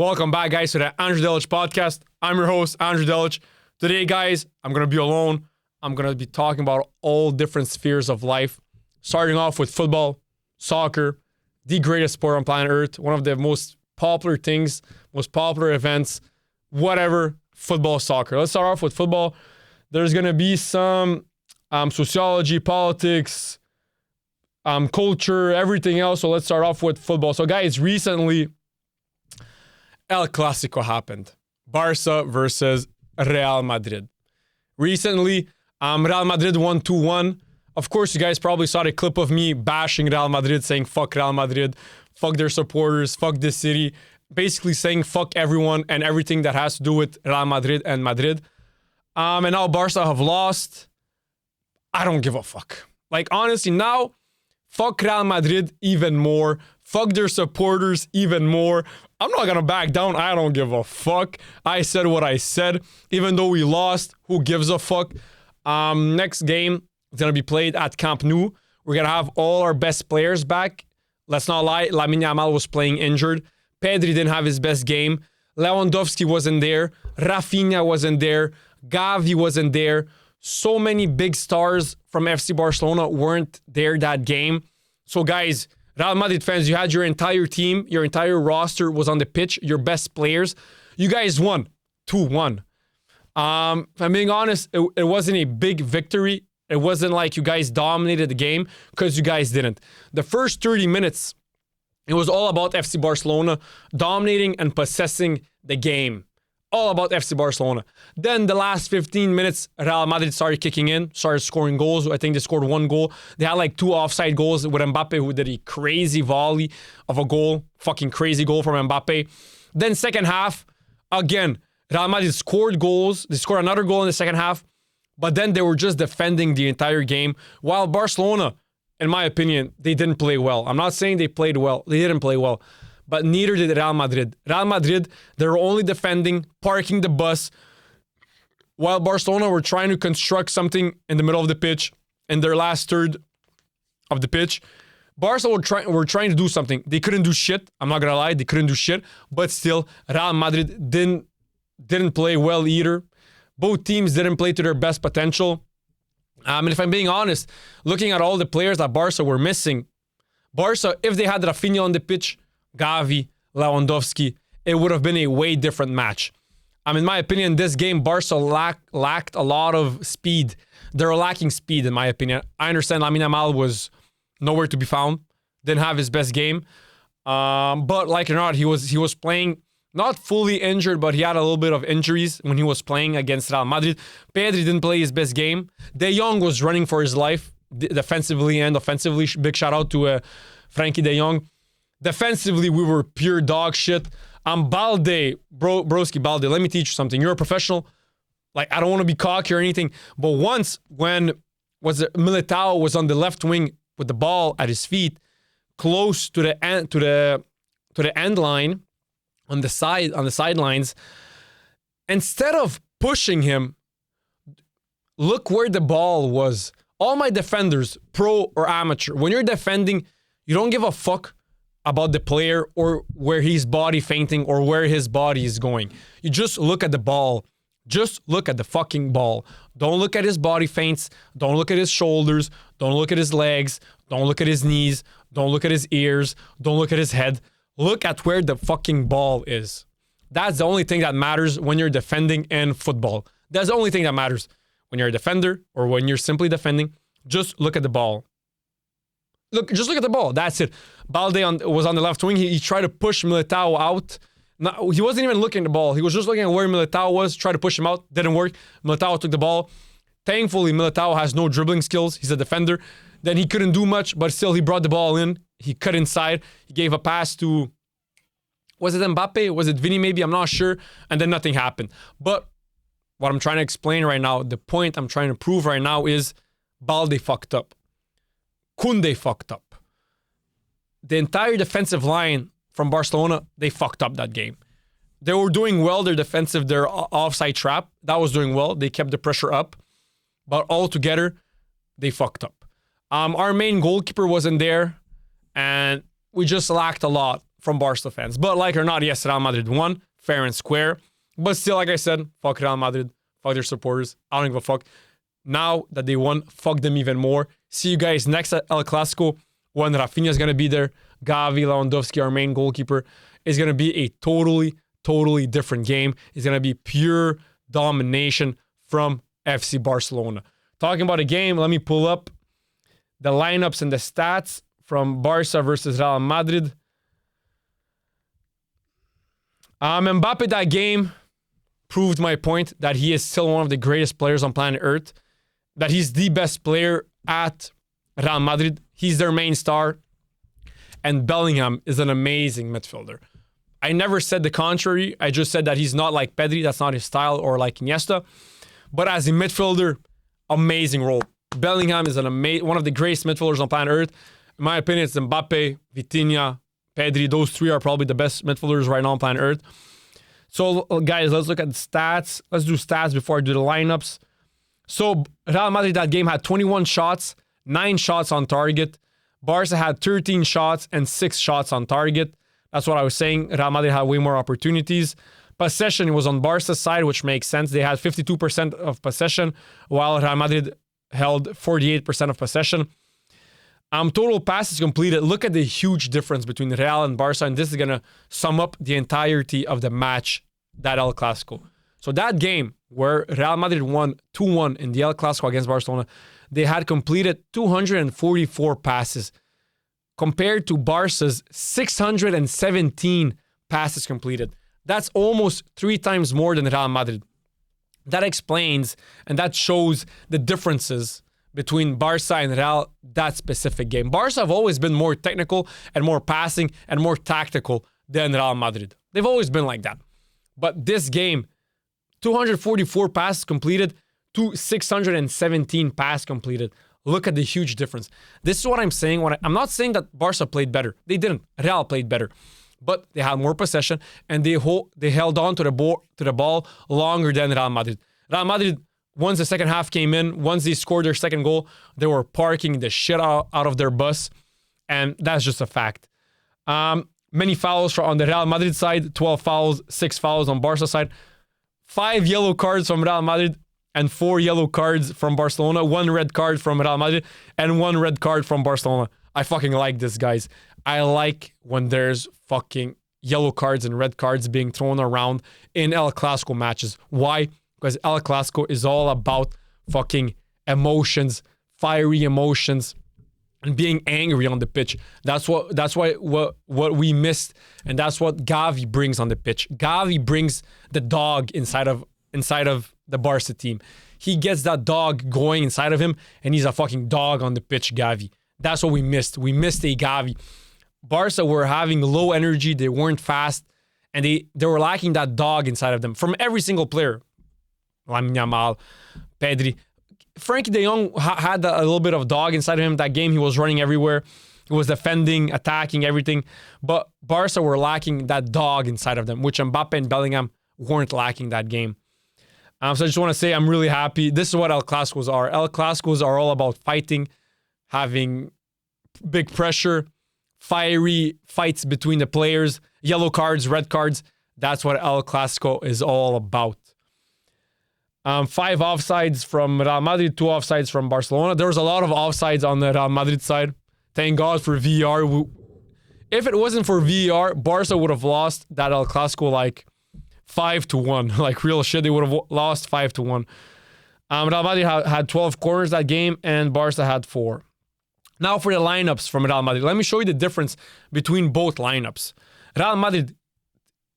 Welcome back, guys, to the Andrei Delic Podcast. I'm your host, Andrei Delic. Today, guys, I'm going to be alone. I'm going to be talking about all different spheres of life, starting off with football, soccer, the greatest sport on planet Earth, one of the most popular things, most popular events, whatever, football, soccer. Let's start off with football. There's going to be some sociology, politics, culture, everything else. So let's start off with football. So, guys, recently, El Clásico happened. Barca versus Real Madrid. Recently, Real Madrid won 2-1. Of course, you guys probably saw the clip of me bashing Real Madrid, saying fuck Real Madrid, fuck their supporters, fuck this city. Basically saying fuck everyone and everything that has to do with Real Madrid and Madrid. And now Barca have lost. I don't give a fuck. Like, honestly, now, fuck Real Madrid even more. Fuck their supporters even more. I'm not going to back down. I don't give a fuck. I said what I said. Even though we lost, who gives a fuck? Next game is going to be played at Camp Nou. We're going to have all our best players back. Let's not lie. Lamine Yamal was playing injured. Pedri didn't have his best game. Lewandowski wasn't there. Rafinha wasn't there. Gavi wasn't there. So many big stars from FC Barcelona weren't there that game. So, guys, Real Madrid fans, you had your entire team, your entire roster was on the pitch, your best players. You guys won 2-1. If I'm being honest, it wasn't a big victory. It wasn't like you guys dominated the game, because you guys didn't. The first 30 minutes, it was all about FC Barcelona dominating and possessing the game. All about FC Barcelona. Then the last 15 minutes, Real Madrid started kicking in, started scoring goals. I think they scored one goal. They had like 2 offside goals with Mbappe, who did a crazy volley of a goal. Fucking crazy goal from Mbappe. Then second half, again, Real Madrid scored goals. They scored another goal in the second half. But then they were just defending the entire game. While Barcelona, in my opinion, they didn't play well. I'm not saying they played well. They didn't play well. But neither did Real Madrid. Real Madrid, they were only defending, parking the bus, while Barcelona were trying to construct something in the middle of the pitch, in their last third of the pitch. Barca were trying to do something. They couldn't do shit. I'm not going to lie. They couldn't do shit. But still, Real Madrid didn't play well either. Both teams didn't play to their best potential. And if I'm being honest, looking at all the players that Barca were missing, Barca, if they had Rafinha on the pitch, Gavi, Lewandowski, it would have been a way different match. In my opinion, this game, Barca lacked a lot of speed. They were lacking speed, in my opinion. I understand Lamine Yamal was nowhere to be found. Didn't have his best game. But like it or not, he was playing, not fully injured, but he had a little bit of injuries when he was playing against Real Madrid. Pedri didn't play his best game. De Jong was running for his life, defensively and offensively. Big shout out to Frankie De Jong. Defensively, we were pure dog shit. Balde, broski, Balde, let me teach you something. You're a professional. Like, I don't want to be cocky or anything, but once when Militao was on the left wing with the ball at his feet, close to the end line, on the sidelines, instead of pushing him, look where the ball was. All my defenders, pro or amateur, when you're defending, you don't give a fuck about the player or where he's body feinting or where his body is going. You just look at the ball. Just look at the fucking ball. Don't look at his body feints. Don't look at his shoulders. Don't look at his legs. Don't look at his knees. Don't look at his ears. Don't look at his head. Look at where the fucking ball is. That's the only thing that matters when you're defending in football. That's the only thing that matters. When you're a defender or when you're simply defending, just look at the ball. Just look at the ball. That's it. Balde was on the left wing. He tried to push Militao out. No, he wasn't even looking at the ball. He was just looking at where Militao was, tried to push him out. Didn't work. Militao took the ball. Thankfully, Militao has no dribbling skills. He's a defender. Then he couldn't do much, but still he brought the ball in. He cut inside. He gave a pass to, was it Mbappe? Was it Vini maybe? I'm not sure. And then nothing happened. But what I'm trying to explain right now, the point I'm trying to prove right now is Balde fucked up. Koundé fucked up. The entire defensive line from Barcelona, they fucked up that game. They were doing well, their offside trap, that was doing well. They kept the pressure up. But altogether, they fucked up. Our main goalkeeper wasn't there, and we just lacked a lot from Barca fans. But like or not, yes, Real Madrid won, fair and square. But still, like I said, fuck Real Madrid, fuck their supporters. I don't give a fuck. Now that they won, fuck them even more. See you guys next at El Clásico when Rafinha's going to be there. Gavi, Lewandowski, our main goalkeeper, is going to be a totally different game. It's going to be pure domination from FC Barcelona. Talking about a game, let me pull up the lineups and the stats from Barca versus Real Madrid. Mbappe, that game proved my point that he is still one of the greatest players on planet Earth, that he's the best player at Real Madrid. He's their main star. And Bellingham is an amazing midfielder. I never said the contrary. I just said that he's not like Pedri. That's not his style, or like Iniesta. But as a midfielder, amazing role. Bellingham is one of the greatest midfielders on planet Earth. In my opinion, it's Mbappe, Vitinha, Pedri. Those three are probably the best midfielders right now on planet Earth. So, guys, let's look at the stats. Let's do stats before I do the lineups. So, Real Madrid that game had 21 shots, 9 shots on target. Barca had 13 shots and 6 shots on target. That's what I was saying. Real Madrid had way more opportunities. Possession was on Barca's side, which makes sense. They had 52% of possession, while Real Madrid held 48% of possession. Total passes completed. Look at the huge difference between Real and Barca, and this is going to sum up the entirety of the match, that El Clásico. So that game where Real Madrid won 2-1 in the El Clásico against Barcelona, they had completed 244 passes compared to Barca's 617 passes completed. That's almost 3 times more than Real Madrid. That explains and that shows the differences between Barca and Real that specific game. Barca have always been more technical and more passing and more tactical than Real Madrid. They've always been like that. But this game, 244 passes completed to 617 passes completed. Look at the huge difference. This is what I'm saying. I'm not saying that Barca played better. They didn't. Real played better. But they had more possession and they held on to the ball longer than Real Madrid. Real Madrid, once the second half came in, once they scored their second goal, they were parking the shit out of their bus. And that's just a fact. Many fouls on the Real Madrid side, 12 fouls, 6 fouls on Barca side. 5 yellow cards from Real Madrid and 4 yellow cards from Barcelona. 1 red card from Real Madrid and 1 red card from Barcelona. I fucking like this, guys. I like when there's fucking yellow cards and red cards being thrown around in El Clásico matches. Why? Because El Clásico is all about fucking emotions, fiery emotions, and being angry on the pitch. That's what we missed, and that's what Gavi brings on the pitch. Gavi brings the dog inside of the Barca team. He gets that dog going inside of him, and he's a fucking dog on the pitch, Gavi. That's what we missed. We missed a Gavi. Barca were having low energy. They weren't fast, and they were lacking that dog inside of them from every single player. Lamine Yamal, Pedri. Frankie de Jong had a little bit of dog inside of him. That game, he was running everywhere. He was defending, attacking, everything. But Barca were lacking that dog inside of them, which Mbappe and Bellingham weren't lacking that game. So I just want to say I'm really happy. This is what El Clásicos are. El Clásicos are all about fighting, having big pressure, fiery fights between the players, yellow cards, red cards. That's what El Clásico is all about. 5 offsides from Real Madrid, 2 offsides from Barcelona. There was a lot of offsides on the Real Madrid side. Thank God for VAR. If it wasn't for VAR, Barca would have lost that El Clásico like 5-1. Like real shit, they would have lost 5-1. Real Madrid had 12 corners that game, and Barca had 4. Now for the lineups from Real Madrid. Let me show you the difference between both lineups. Real Madrid,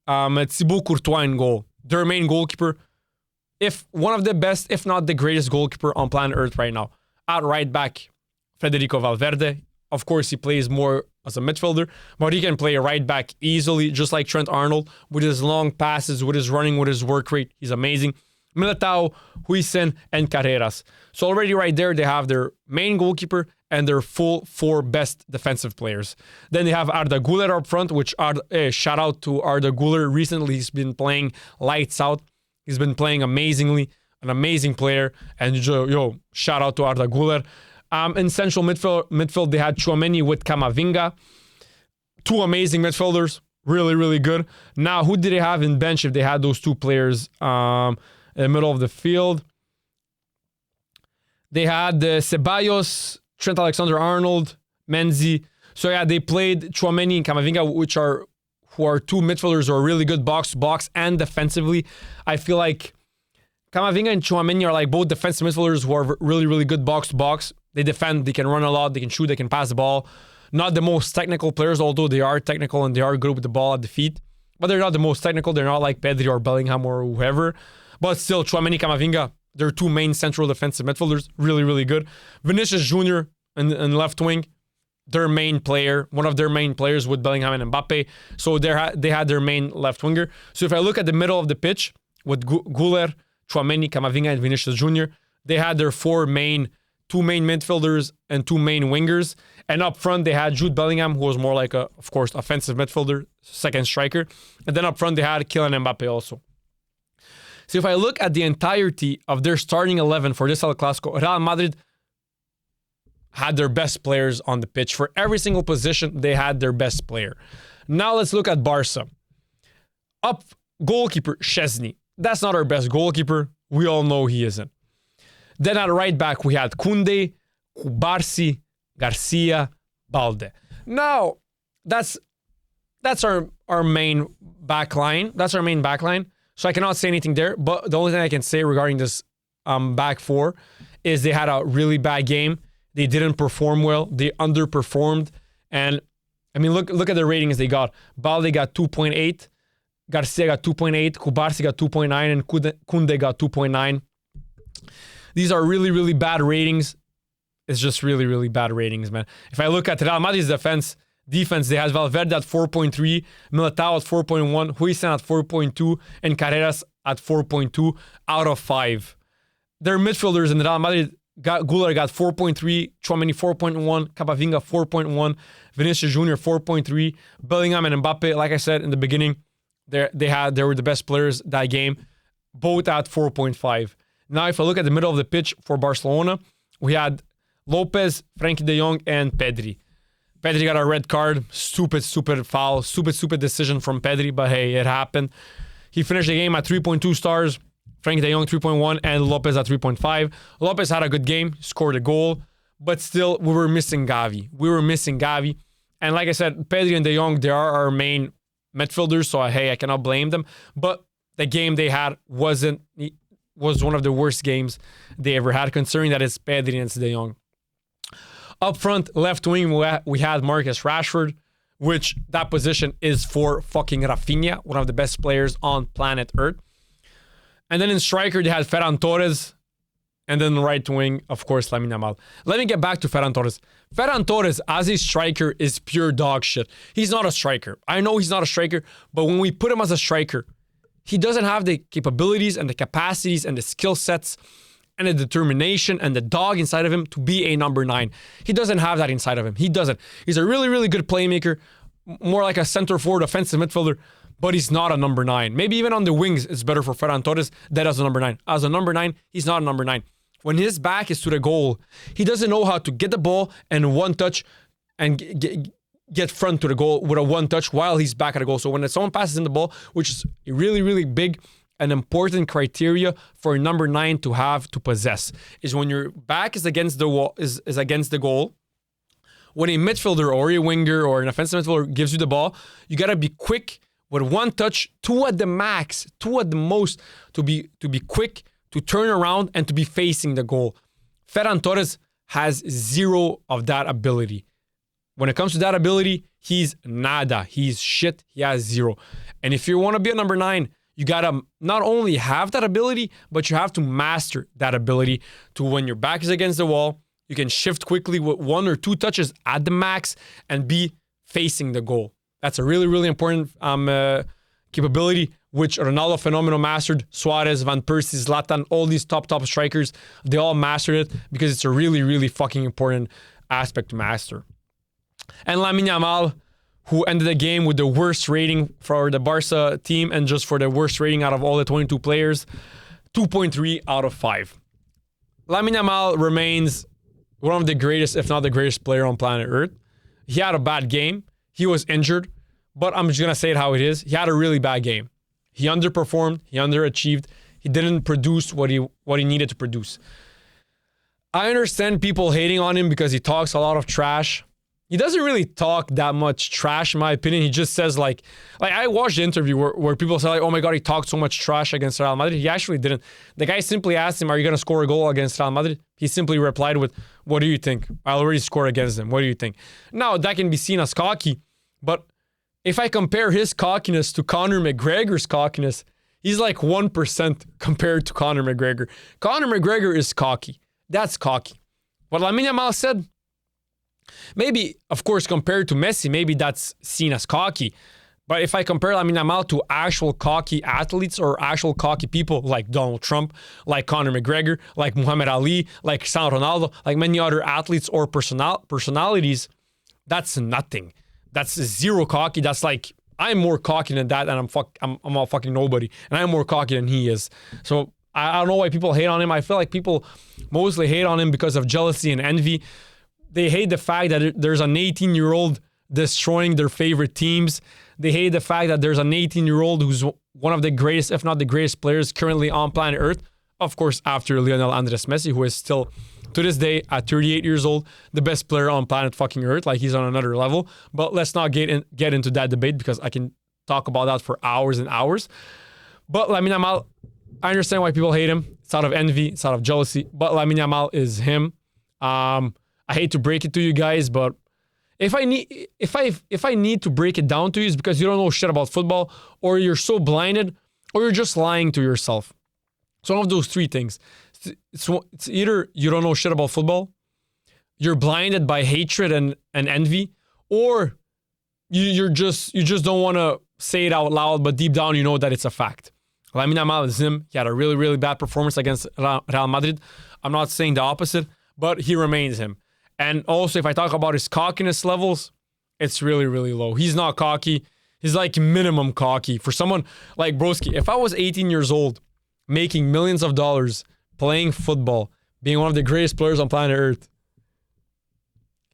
Thibaut Courtois in goal. Their main goalkeeper, if one of the best, if not the greatest goalkeeper on planet Earth right now. At right back, Federico Valverde. Of course, he plays more as a midfielder, but he can play right back easily, just like Trent Arnold, with his long passes, with his running, with his work rate. He's amazing. Militao, Huijsen, and Carreras. So already right there, they have their main goalkeeper and their full 4 best defensive players. Then they have Arda Güler up front, which shout out to Arda Güler. Recently, he's been playing lights out. He's been playing amazingly, an amazing player. And shout out to Arda Güler. In central midfield, they had Tchouaméni with Camavinga. Two amazing midfielders. Really, really good. Now, who did they have in bench if they had those two players in the middle of the field? They had Ceballos, Trent Alexander-Arnold, Menzi. So yeah, they played Tchouaméni and Camavinga, who are two midfielders who are really good box to box and defensively. I feel like Camavinga and Tchouaméni are like both defensive midfielders who are really, really good box to box. They defend, they can run a lot, they can shoot, they can pass the ball. Not the most technical players, although they are technical and they are good with the ball at the feet. But they're not the most technical. They're not like Pedri or Bellingham or whoever. But still, Tchouaméni, Camavinga, they're two main central defensive midfielders. Really, really good. Vinicius Jr. in left wing, their main player, one of their main players with Bellingham and Mbappe. So they had their main left winger. So if I look at the middle of the pitch with Güler, Tchouaméni, Camavinga, and Vinicius Jr., they had their two main midfielders and two main wingers. And up front, they had Jude Bellingham, who was more like a, of course, offensive midfielder, second striker. And then up front, they had Kylian Mbappe also. So if I look at the entirety of their starting 11 for this El Clásico, Real Madrid had their best players on the pitch. For every single position, they had their best player. Now let's look at Barca. Up goalkeeper, Szczesny. That's not our best goalkeeper. We all know he isn't. Then at right back, we had Koundé, Kubarsi, Garcia, Balde. Now, that's our main back line. That's our main back line. So I cannot say anything there. But the only thing I can say regarding this back four is they had a really bad game. They didn't perform well. They underperformed. And I mean, look at the ratings they got. Balde got 2.8. Garcia got 2.8. Kubarsi got 2.9. And Koundé got 2.9. These are really, really bad ratings. It's just really, really bad ratings, man. If I look at Real Madrid's defense, they have Valverde at 4.3, Militao at 4.1, Huijsen at 4.2, and Carreras at 4.2 out of 5. Their midfielders in Real Madrid, Güler got 4.3, Tchouaméni 4.1, Camavinga 4.1, Vinicius Jr. 4.3, Bellingham and Mbappe, like I said in the beginning, they were the best players that game, both at 4.5. Now, if I look at the middle of the pitch for Barcelona, we had Lopez, Frenkie de Jong, and Pedri. Pedri got a red card. Stupid foul. Stupid decision from Pedri, but hey, it happened. He finished the game at 3.2 stars. Frenkie de Jong 3.1 and Lopez at 3.5. Lopez had a good game, scored a goal, but still, we were missing Gavi. And like I said, Pedri and de Jong, they are our main midfielders, so hey, I cannot blame them. But the game they had was one of the worst games they ever had, considering that it's Pedri and it's de Jong. Up front, left wing, we had Marcus Rashford, which that position is for fucking Rafinha, one of the best players on planet Earth. And then in striker, they had Ferran Torres. And then right wing, of course, Lamine Yamal. Let me get back to Ferran Torres. Ferran Torres, as a striker, is pure dog shit. He's not a striker. I know he's not a striker, but when we put him as a striker, he doesn't have the capabilities and the capacities and the skill sets and the determination and the dog inside of him to be a number 9. He doesn't have that inside of him. He doesn't. He's a really, really good playmaker, more like a center forward offensive midfielder, but he's not a number 9. Maybe even on the wings, it's better for Ferran Torres than as a number 9. As a number 9, he's not a number 9. When his back is to the goal, he doesn't know how to get the ball and one touch and get front to the goal with a one touch while he's back at the goal. So when someone passes in the ball, which is a really, really big and important criteria for a number 9 to have to possess, is when your back is against the wall, is against the goal. When a midfielder or a winger or an offensive midfielder gives you the ball, you gotta be quick with one touch, 2 at the max, 2 at the most, to be quick, to turn around and to be facing the goal. Ferran Torres has 0 of that ability. When it comes to that ability, he's nada. He's shit. He has 0. And if you want to be a number 9, you got to not only have that ability, but you have to master that ability to, when your back is against the wall, you can shift quickly with 1 or 2 touches at the max and be facing the goal. That's a really, really important capability, which Ronaldo Phenomenal mastered. Suarez, Van Persie, Zlatan, all these top strikers, they all mastered it because it's a really, really fucking important aspect to master. And Lamine Yamal, who ended the game with the worst rating for the Barca team and just for the worst rating out of all the 22 players, 2.3 out of 5. Lamine Yamal remains one of the greatest, if not the greatest player on planet Earth. He had a bad game. he was injured, but I'm just going to say it how it is. He had a really bad game. He underperformed. He underachieved. He didn't produce what he needed to produce. I understand people hating on him because he talks a lot of trash. He doesn't really talk that much trash, in my opinion. He just says like I watched the interview where people say like, oh my God, he talked so much trash against Real Madrid. He actually didn't. The guy simply asked him, are you going to score a goal against Real Madrid? He simply replied with, what do you think? I already scored against them. What do you think? Now, that can be seen as cocky, but if I compare his cockiness to Conor McGregor's cockiness, he's like 1% compared to Conor McGregor. Conor McGregor is cocky. That's cocky. What Lamine Yamal said, maybe, of course, compared to Messi, maybe that's seen as cocky. But if I compare Lamine Yamal to actual cocky athletes or actual cocky people like Donald Trump, like Conor McGregor, like Muhammad Ali, like Cristiano Ronaldo, like many other athletes or personalities, that's nothing. That's zero cocky. That's like, I'm more cocky than that, and I'm a fucking nobody. And I'm more cocky than he is. So I don't know why people hate on him. I feel like people mostly hate on him because of jealousy and envy. They hate the fact that there's an 18-year-old destroying their favorite teams. They hate the fact that there's an 18-year-old who's one of the greatest, if not the greatest players currently on planet Earth. Of course, after Lionel Andres Messi, who is still, to this day, at 38 years old, the best player on planet fucking Earth. Like, he's on another level. But let's not get into that debate because I can talk about that for hours and hours. But Lamine Yamal, I understand why people hate him. It's out of envy. It's out of jealousy. But Lamine Yamal is him. I hate to break it to you guys, but if I need to break it down to you, it's because you don't know shit about football, or you're so blinded, or you're just lying to yourself. It's one of those three things. It's either you don't know shit about football, you're blinded by hatred and envy, or you just don't want to say it out loud, but deep down you know that it's a fact. Lamine Yamal is him. He had a really, really bad performance against Real Madrid. I'm not saying the opposite, but he remains him. And also, if I talk about his cockiness levels, it's really, really low. He's not cocky. He's like minimum cocky. For someone like Broski, if I was 18 years old, making millions of dollars, playing football, being one of the greatest players on planet Earth,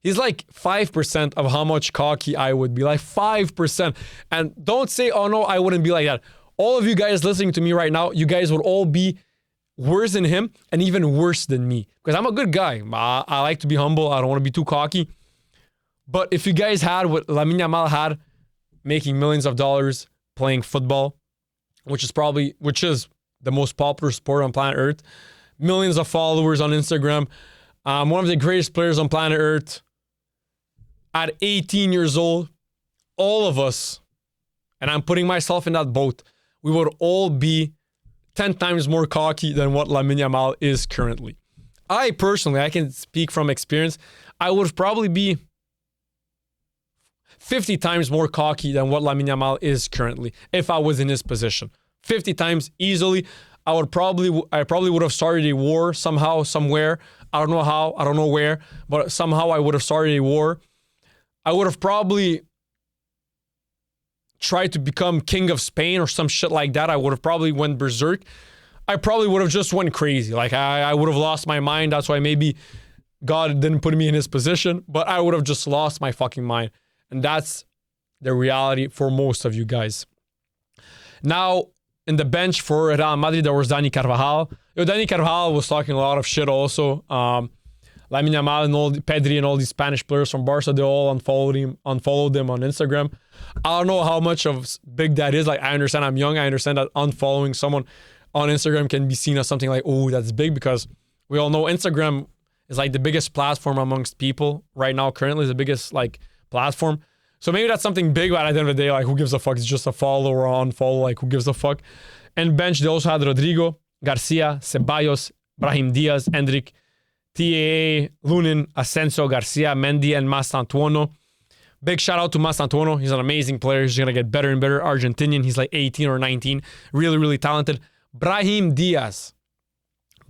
he's like 5% of how much cocky I would be. Like 5%. And don't say, oh no, I wouldn't be like that. All of you guys listening to me right now, you guys would all be worse than him and even worse than me. Because I'm a good guy. I like to be humble. I don't want to be too cocky. But if you guys had what Lamine Yamal had, making millions of dollars, playing football, which is the most popular sport on planet Earth, millions of followers on Instagram, one of the greatest players on planet Earth, at 18 years old, all of us, and I'm putting myself in that boat, we would all be 10 times more cocky than what Lamine Yamal is currently. I personally, I can speak from experience, I would probably be 50 times more cocky than what Lamine Yamal is currently if I was in his position. 50 times easily. I probably would have started a war somehow, somewhere. I don't know how, I don't know where, but somehow I would have started a war. I would have probably tried to become king of Spain or some shit like that. I would have probably went berserk. I probably would have just went crazy. Like I would have lost my mind. That's why maybe God didn't put me in his position, but I would have just lost my fucking mind. And that's the reality for most of you guys. Now, in the bench for Real Madrid, there was Dani Carvajal. Dani Carvajal was talking a lot of shit also. Lamine Yamal and Pedri and all these Spanish players from Barca, they all unfollowed him on Instagram. I don't know how much of big that is. Like, I understand I'm young. I understand that unfollowing someone on Instagram can be seen as something like, oh, that's big, because we all know Instagram is like the biggest platform amongst people right now. Currently, is the biggest like platform. So maybe that's something big, but at the end of the day, like, who gives a fuck? It's just a follow or unfollow. Like, who gives a fuck? And bench, they also had Rodrigo, Garcia, Ceballos, Brahim Diaz, Endrick, TAA, Lunin, Asensio, Garcia, Mendy, and Mastantuono. Big shout out to Mastantuono. He's an amazing player. He's going to get better and better. Argentinian. He's like 18 or 19. Really, really talented. Brahim Diaz.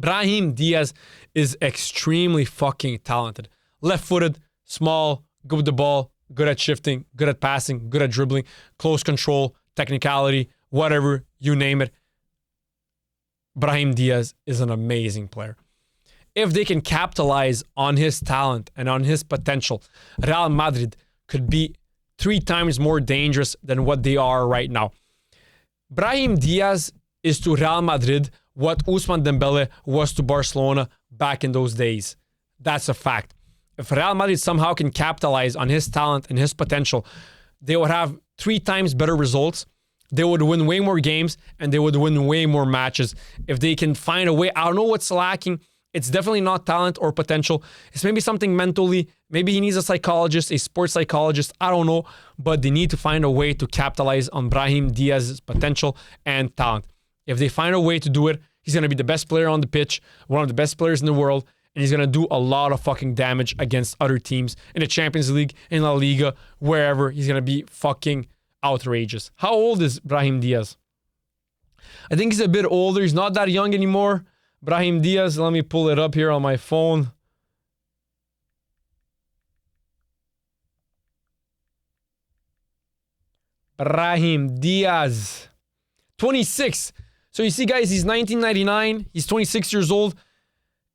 Brahim Diaz is extremely fucking talented. Left-footed, small, good with the ball, good at shifting, good at passing, good at dribbling, close control, technicality, whatever, you name it. Brahim Diaz is an amazing player. If they can capitalize on his talent and on his potential, Real Madrid could be 3 times more dangerous than what they are right now. Brahim Diaz is to Real Madrid what Ousmane Dembele was to Barcelona back in those days. That's a fact. If Real Madrid somehow can capitalize on his talent and his potential, they would have 3 times better results. They would win way more games and they would win way more matches if they can find a way. I don't know what's lacking. It's definitely not talent or potential. It's maybe something mentally. Maybe he needs a psychologist, a sports psychologist. I don't know. But they need to find a way to capitalize on Brahim Diaz's potential and talent. If they find a way to do it, he's going to be the best player on the pitch, one of the best players in the world, and he's going to do a lot of fucking damage against other teams in the Champions League, in La Liga, wherever. He's going to be fucking outrageous. How old is Brahim Diaz? I think he's a bit older. He's not that young anymore. Brahim Diaz, let me pull it up here on my phone. Brahim Diaz, 26. So you see, guys, he's 1999. He's 26 years old.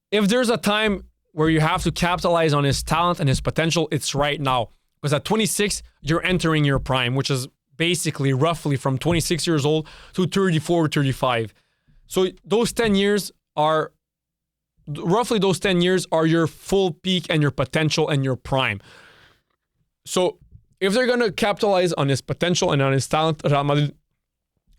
If there's a time where you have to capitalize on his talent and his potential, it's right now. Because at 26, you're entering your prime, which is basically roughly from 26 years old to 34, 35. So those 10 years are your full peak and your potential and your prime. So if they're going to capitalize on his potential and on his talent, Real Madrid,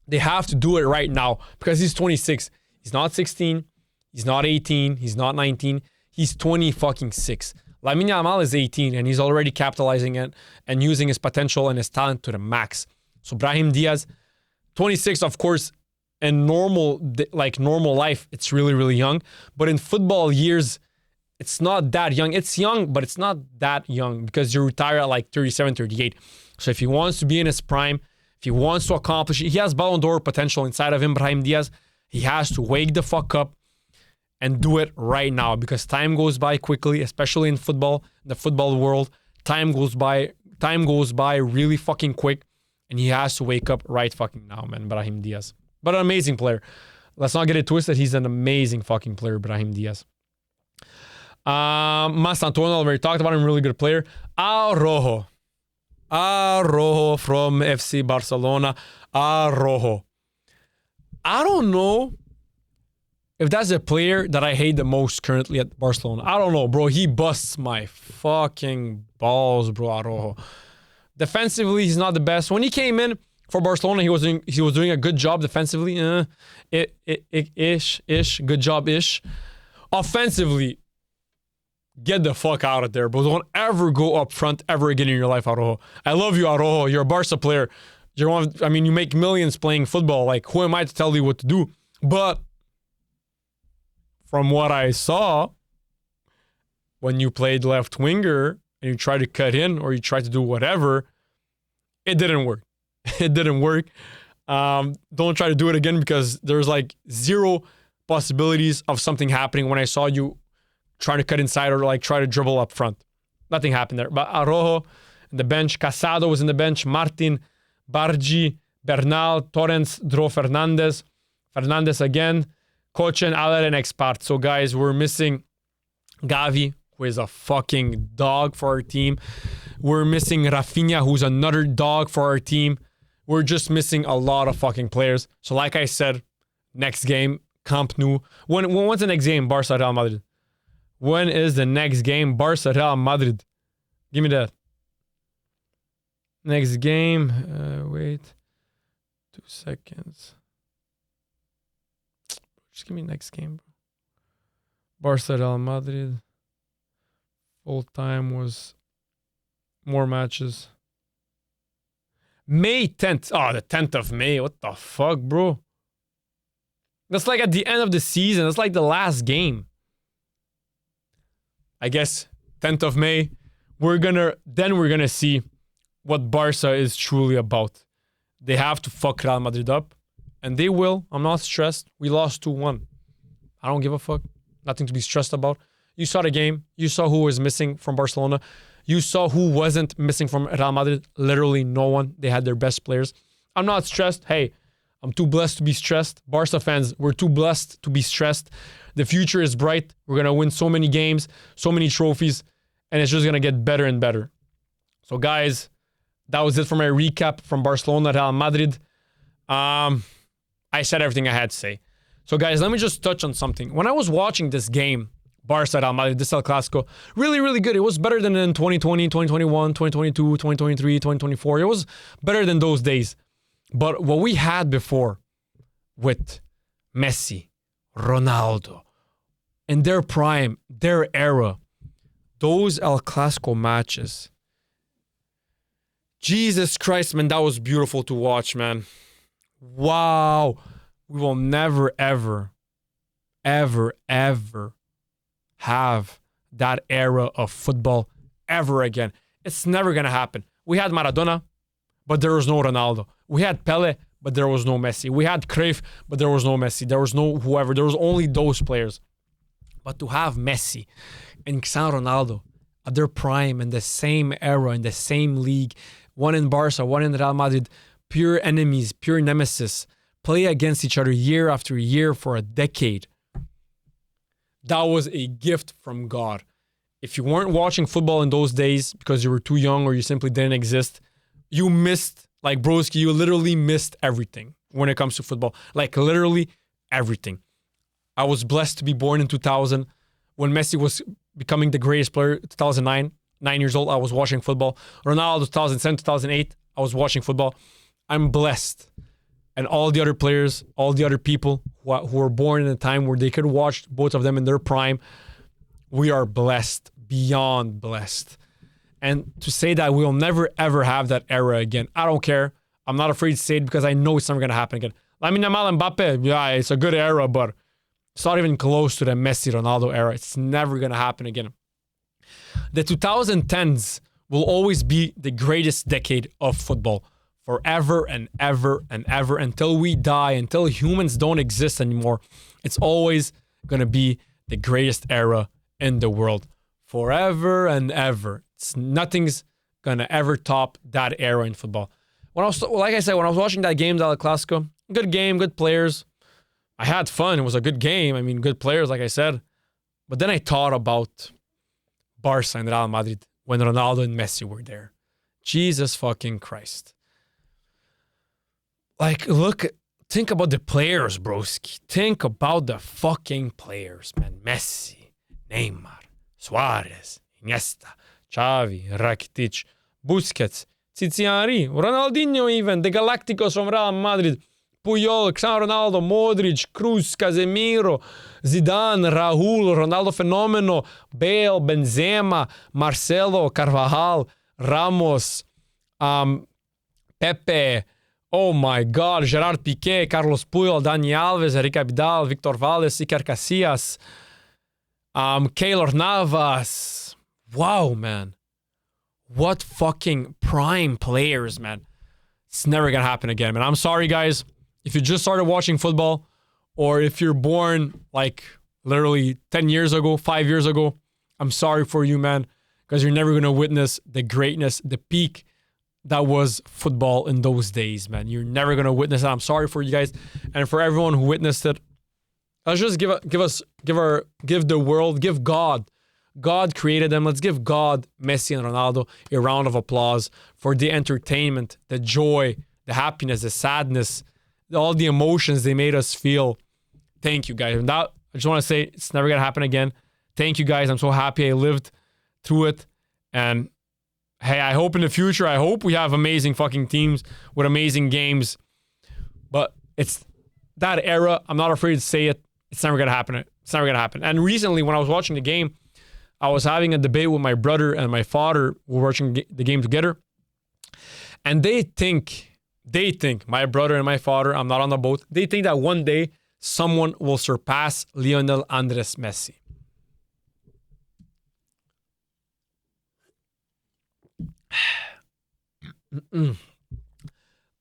they have to do it right now because he's 26. He's not 16. He's not 18. He's not 19. He's 26. Lamine Yamal is 18 and he's already capitalizing it and using his potential and his talent to the max. So Brahim Diaz, 26, of course, in normal life, it's really, really young. But in football years, it's not that young. It's young, but it's not that young because you retire at like 37, 38. So if he wants to be in his prime, if he wants to accomplish, he has Ballon d'Or potential inside of him, Brahim Diaz. He has to wake the fuck up and do it right now because time goes by quickly, especially in football, the football world. Time goes by really fucking quick, and he has to wake up right fucking now, man, Brahim Diaz. But an amazing player. Let's not get it twisted. He's an amazing fucking player, Brahim Diaz. Mastantuono, already talked about him, really good player. Araujo from FC Barcelona. Araujo. I don't know if that's a player that I hate the most currently at Barcelona. I don't know, bro. He busts my fucking balls, bro, Araujo. Defensively, he's not the best. When he came in for Barcelona, he was doing a good job defensively. Good job-ish. Offensively, get the fuck out of there, bro. Don't ever go up front ever again in your life, Araujo. I love you, Araujo. You're a Barca player. You make millions playing football. Like, who am I to tell you what to do? But from what I saw, when you played left winger and you tried to cut in or you tried to do whatever, it didn't work. It didn't work. Don't try to do it again because there's like zero possibilities of something happening when I saw you trying to cut inside or like try to dribble up front. Nothing happened there. But Araujo in the bench, Casado was in the bench, Martin, Bargi, Bernal, Torrens, Dro Fernandez again, Kochen, Aller, and Expart. So guys, we're missing Gavi, who is a fucking dog for our team. We're missing Rafinha, who's another dog for our team. We're just missing a lot of fucking players. So like I said, next game, Camp Nou. When's the next game? Barca, Real Madrid. When is the next game? Barca, Real Madrid. Give me that. Next game. Wait. 2 seconds. Just give me next game. Barca, Real Madrid. Full time was more matches. May 10th. Oh, the 10th of May. What the fuck, bro? That's like at the end of the season. That's like the last game. I guess 10th of May. We're gonna see what Barca is truly about. They have to fuck Real Madrid up. And they will. I'm not stressed. We lost 2-1. I don't give a fuck. Nothing to be stressed about. You saw the game. You saw who was missing from Barcelona. You saw who wasn't missing from Real Madrid. Literally no one. They had their best players. I'm not stressed. Hey, I'm too blessed to be stressed. Barca fans, we're too blessed to be stressed. The future is bright. We're going to win so many games, so many trophies, and it's just going to get better and better. So guys, that was it for my recap from Barcelona, Real Madrid. I said everything I had to say. So guys, let me just touch on something. When I was watching this game, Barca Real Madrid, this El Clásico, really, really good. It was better than in 2020, 2021, 2022, 2023, 2024. It was better than those days. But what we had before with Messi, Ronaldo, in their prime, their era, those El Clásico matches, Jesus Christ, man, that was beautiful to watch, man. Wow. We will never, ever, ever, ever have that era of football ever again. It's never going to happen. We had Maradona, but there was no Ronaldo. We had Pele, but there was no Messi. We had Cruyff, but there was no Messi. There was no whoever. There was only those players. But to have Messi and Cristiano Ronaldo at their prime in the same era, in the same league, one in Barca, one in Real Madrid, pure enemies, pure nemesis, play against each other year after year for a decade. That was a gift from God. If you weren't watching football in those days because you were too young or you simply didn't exist, you missed, like broski, you literally missed everything when it comes to football. Like literally everything. I was blessed to be born in 2000 when Messi was becoming the greatest player, 2009, 9 years old, I was watching football. Ronaldo, 2007, 2008, I was watching football. I'm blessed. And all the other players, all the other people who were born in a time where they could watch both of them in their prime, we are blessed, beyond blessed. And to say that we'll never, ever have that era again, I don't care. I'm not afraid to say it because I know it's never going to happen again. Lamine Yamal, Mbappe, yeah, it's a good era, but it's not even close to the Messi, Ronaldo era. It's never going to happen again. The 2010s will always be the greatest decade of football. Forever and ever and ever until we die, until humans don't exist anymore. It's always going to be the greatest era in the world. Forever and ever. Nothing's going to ever top that era in football. Like I said, when I was watching that game, El Clásico, good game, good players. I had fun. It was a good game. I mean, good players, like I said. But then I thought about Barca and Real Madrid when Ronaldo and Messi were there. Jesus fucking Christ. Like, think about the players, broski. Think about the fucking players, man. Messi, Neymar, Suarez, Iniesta, Xavi, Rakitic, Busquets, Henry, Ronaldinho even, the Galacticos from Real Madrid, Puyol, Cristiano Ronaldo, Modric, Cruz, Casemiro, Zidane, Raúl, Ronaldo Fenomeno, Bale, Benzema, Marcelo, Carvajal, Ramos, Pepe, oh my God, Gerard Piqué, Carlos Puyol, Dani Alves, Enrique Abidal, Victor Valdes, Iker Casillas, Keylor Navas. Wow, man. What fucking prime players, man. It's never going to happen again, man. I'm sorry, guys. If you just started watching football, or if you're born like literally 10 years ago, 5 years ago, I'm sorry for you, man, because you're never going to witness the greatness, the peak that was football in those days, man. You're never going to witness it. I'm sorry for you guys. And for everyone who witnessed it, let's just give the world, give God. God created them. Let's give God, Messi and Ronaldo, a round of applause for the entertainment, the joy, the happiness, the sadness, all the emotions they made us feel. Thank you, guys. And that, I just want to say, it's never going to happen again. Thank you, guys. I'm so happy I lived through it. And hey, I hope in the future, I hope we have amazing fucking teams with amazing games. But it's that era. I'm not afraid to say it. It's never going to happen. It's never going to happen. And recently, when I was watching the game, I was having a debate with my brother and my father. We were watching the game together. And they think, my brother and my father, I'm not on the boat, they think that one day someone will surpass Lionel Andres Messi.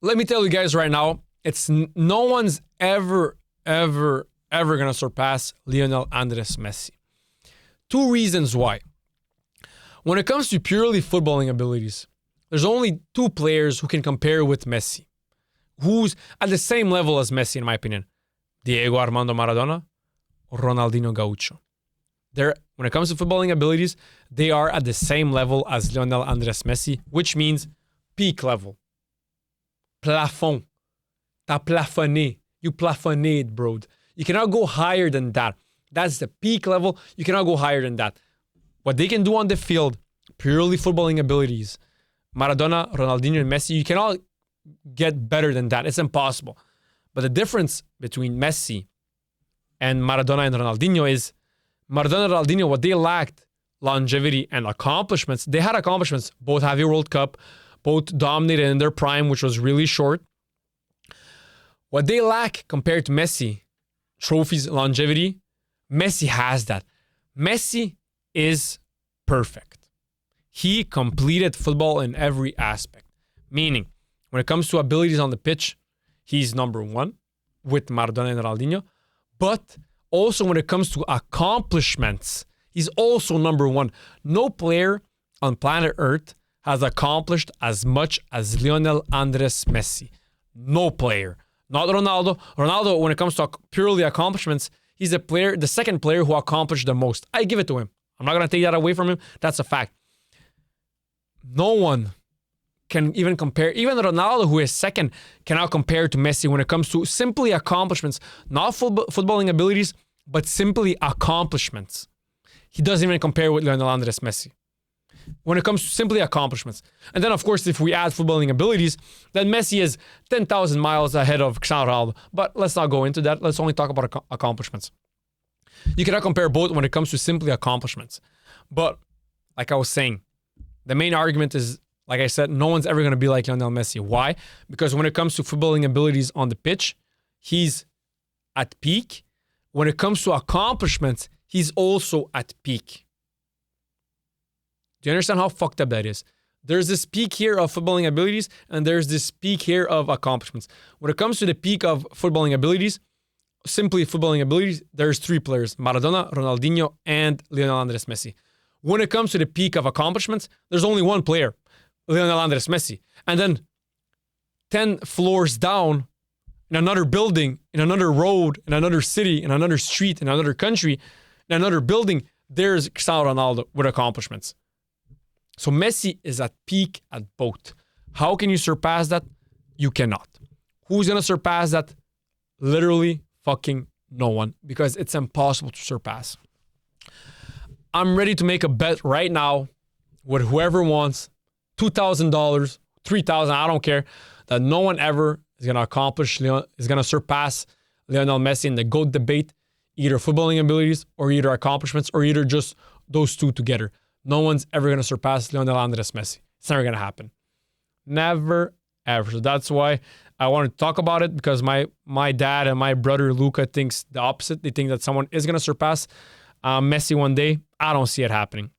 Let me tell you guys right now, it's no one's ever gonna surpass Lionel Andres Messi. Two reasons why. When it comes to purely footballing abilities, there's only two players who can compare with Messi, who's at the same level as Messi, in my opinion. Diego Armando Maradona or Ronaldinho Gaucho. When it comes to footballing abilities, they are at the same level as Lionel Andres Messi, which means peak level. Plafond. T'as plafonné. You plafonné, bro. You cannot go higher than that. That's the peak level. You cannot go higher than that. What they can do on the field, purely footballing abilities. Maradona, Ronaldinho, and Messi, you cannot get better than that. It's impossible. But the difference between Messi and Maradona and Ronaldinho is Maradona and Ronaldinho, what they lacked, longevity and accomplishments. They had accomplishments. Both have a World Cup. Both dominated in their prime, which was really short. What they lack compared to Messi, trophies, longevity, Messi has that. Messi is perfect. He completed football in every aspect. Meaning, when it comes to abilities on the pitch, he's number one with Maradona and Ronaldinho. But also when it comes to accomplishments, he's also number one. No player on planet Earth has accomplished as much as Lionel Andres Messi. No player. Not Ronaldo. Ronaldo, when it comes to purely accomplishments, he's the second player who accomplished the most. I give it to him. I'm not going to take that away from him. That's a fact. No one can even compare. Even Ronaldo, who is second, cannot compare to Messi when it comes to simply accomplishments. Not footballing abilities, but simply accomplishments. He doesn't even compare with Lionel Andres Messi when it comes to simply accomplishments. And then, of course, if we add footballing abilities, then Messi is 10,000 miles ahead of Cristiano Ronaldo. But let's not go into that. Let's only talk about accomplishments. You cannot compare both when it comes to simply accomplishments. But like I was saying, the main argument is, like I said, no one's ever going to be like Lionel Messi. Why? Because when it comes to footballing abilities on the pitch, he's at peak. When it comes to accomplishments, he's also at peak. Do you understand how fucked up that is? There's this peak here of footballing abilities, and there's this peak here of accomplishments. When it comes to the peak of footballing abilities, simply footballing abilities, there's three players: Maradona, Ronaldinho, and Lionel Andres Messi. When it comes to the peak of accomplishments, there's only one player, Lionel Andres Messi. And then 10 floors down, in another building, in another road, in another city, in another street, in another country, in another building, there's Cristiano Ronaldo with accomplishments. So Messi is at peak at both. How can you surpass that? You cannot. Who's going to surpass that? Literally fucking no one, because it's impossible to surpass. I'm ready to make a bet right now with whoever wants $2,000, $3,000, I don't care, that no one ever is going to surpass Lionel Messi in the GOAT debate, either footballing abilities or either accomplishments or either just those two together. No one's ever going to surpass Lionel Andres Messi. It's never going to happen. Never, ever. So that's why I want to talk about it, because my dad and my brother Luca thinks the opposite. They think that someone is going to surpass Messi one day. I don't see it happening.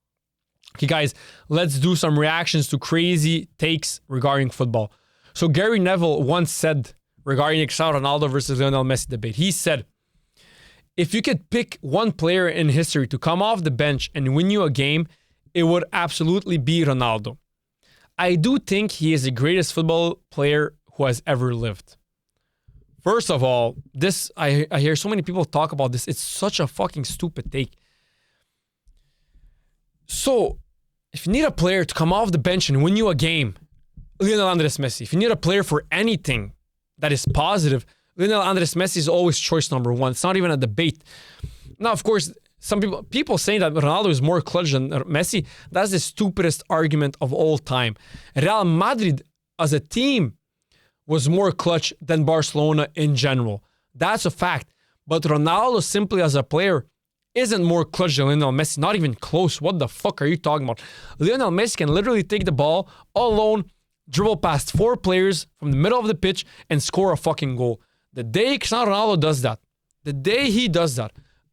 Okay, guys, let's do some reactions to crazy takes regarding football. So Gary Neville once said regarding Cristiano Ronaldo versus Lionel Messi debate, he said, if you could pick one player in history to come off the bench and win you a game, it would absolutely be Ronaldo. I do think he is the greatest football player who has ever lived. First of all, this I hear so many people talk about this. It's such a fucking stupid take. So, if you need a player to come off the bench and win you a game, Lionel Andres Messi. If you need a player for anything that is positive, Lionel Andres Messi is always choice number one. It's not even a debate. Now, of course, some people saying that Ronaldo is more clutch than Messi, that's the stupidest argument of all time. Real Madrid as a team was more clutch than Barcelona in general. That's a fact. But Ronaldo simply as a player isn't more clutch than Lionel Messi. Not even close. What the fuck are you talking about? Lionel Messi can literally take the ball all alone, dribble past 4 players from the middle of the pitch and score a fucking goal. The day Cristiano Ronaldo does that, the day he does that,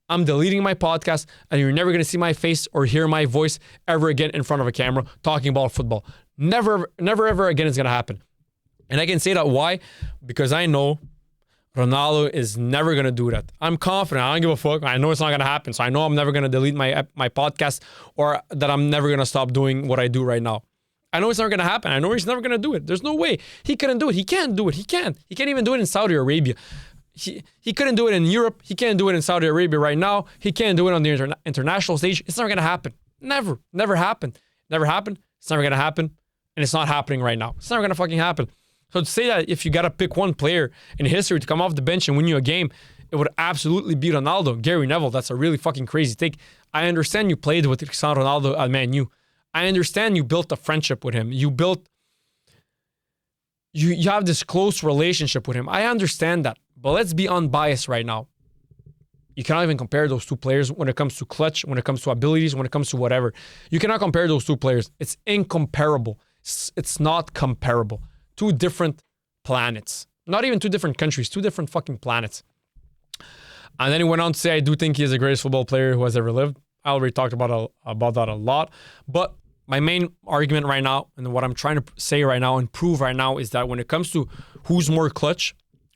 I'm deleting my podcast and you're never going to see my face or hear my voice ever again in front of a camera talking about football. Never, ever again is going to happen. And I can say that why? Because I know Ronaldo is never going to do that. I'm confident. I don't give a fuck. I know it's not going to happen. So I know I'm never going to delete my podcast, or that I'm never going to stop doing what I do right now. I know it's never going to happen. I know he's never going to do it. There's no way. He couldn't do it. He can't do it. He can't. He can't even do it in Saudi Arabia. He couldn't do it in Europe. He can't do it in Saudi Arabia right now. He can't do it on the international stage. It's never going to happen. Never. Never happened. Never happened. It's never going to happen. And it's not happening right now. It's never going to fucking happen. So to say that if you got to pick one player in history to come off the bench and win you a game, it would absolutely be Ronaldo. Gary Neville, that's a really fucking crazy take. I understand you played with Cristiano Ronaldo at Man U. I understand you built a friendship with him. You have this close relationship with him. I understand that. But let's be unbiased right now. You cannot even compare those two players when it comes to clutch, when it comes to abilities, when it comes to whatever. You cannot compare those two players. It's incomparable. It's not comparable. Two different planets. Not even two different countries, two different fucking planets. And then he went on to say, I do think he is the greatest football player who has ever lived. I already talked about that a lot. But my main argument right now, and what I'm trying to say right now and prove right now, is that when it comes to who's more clutch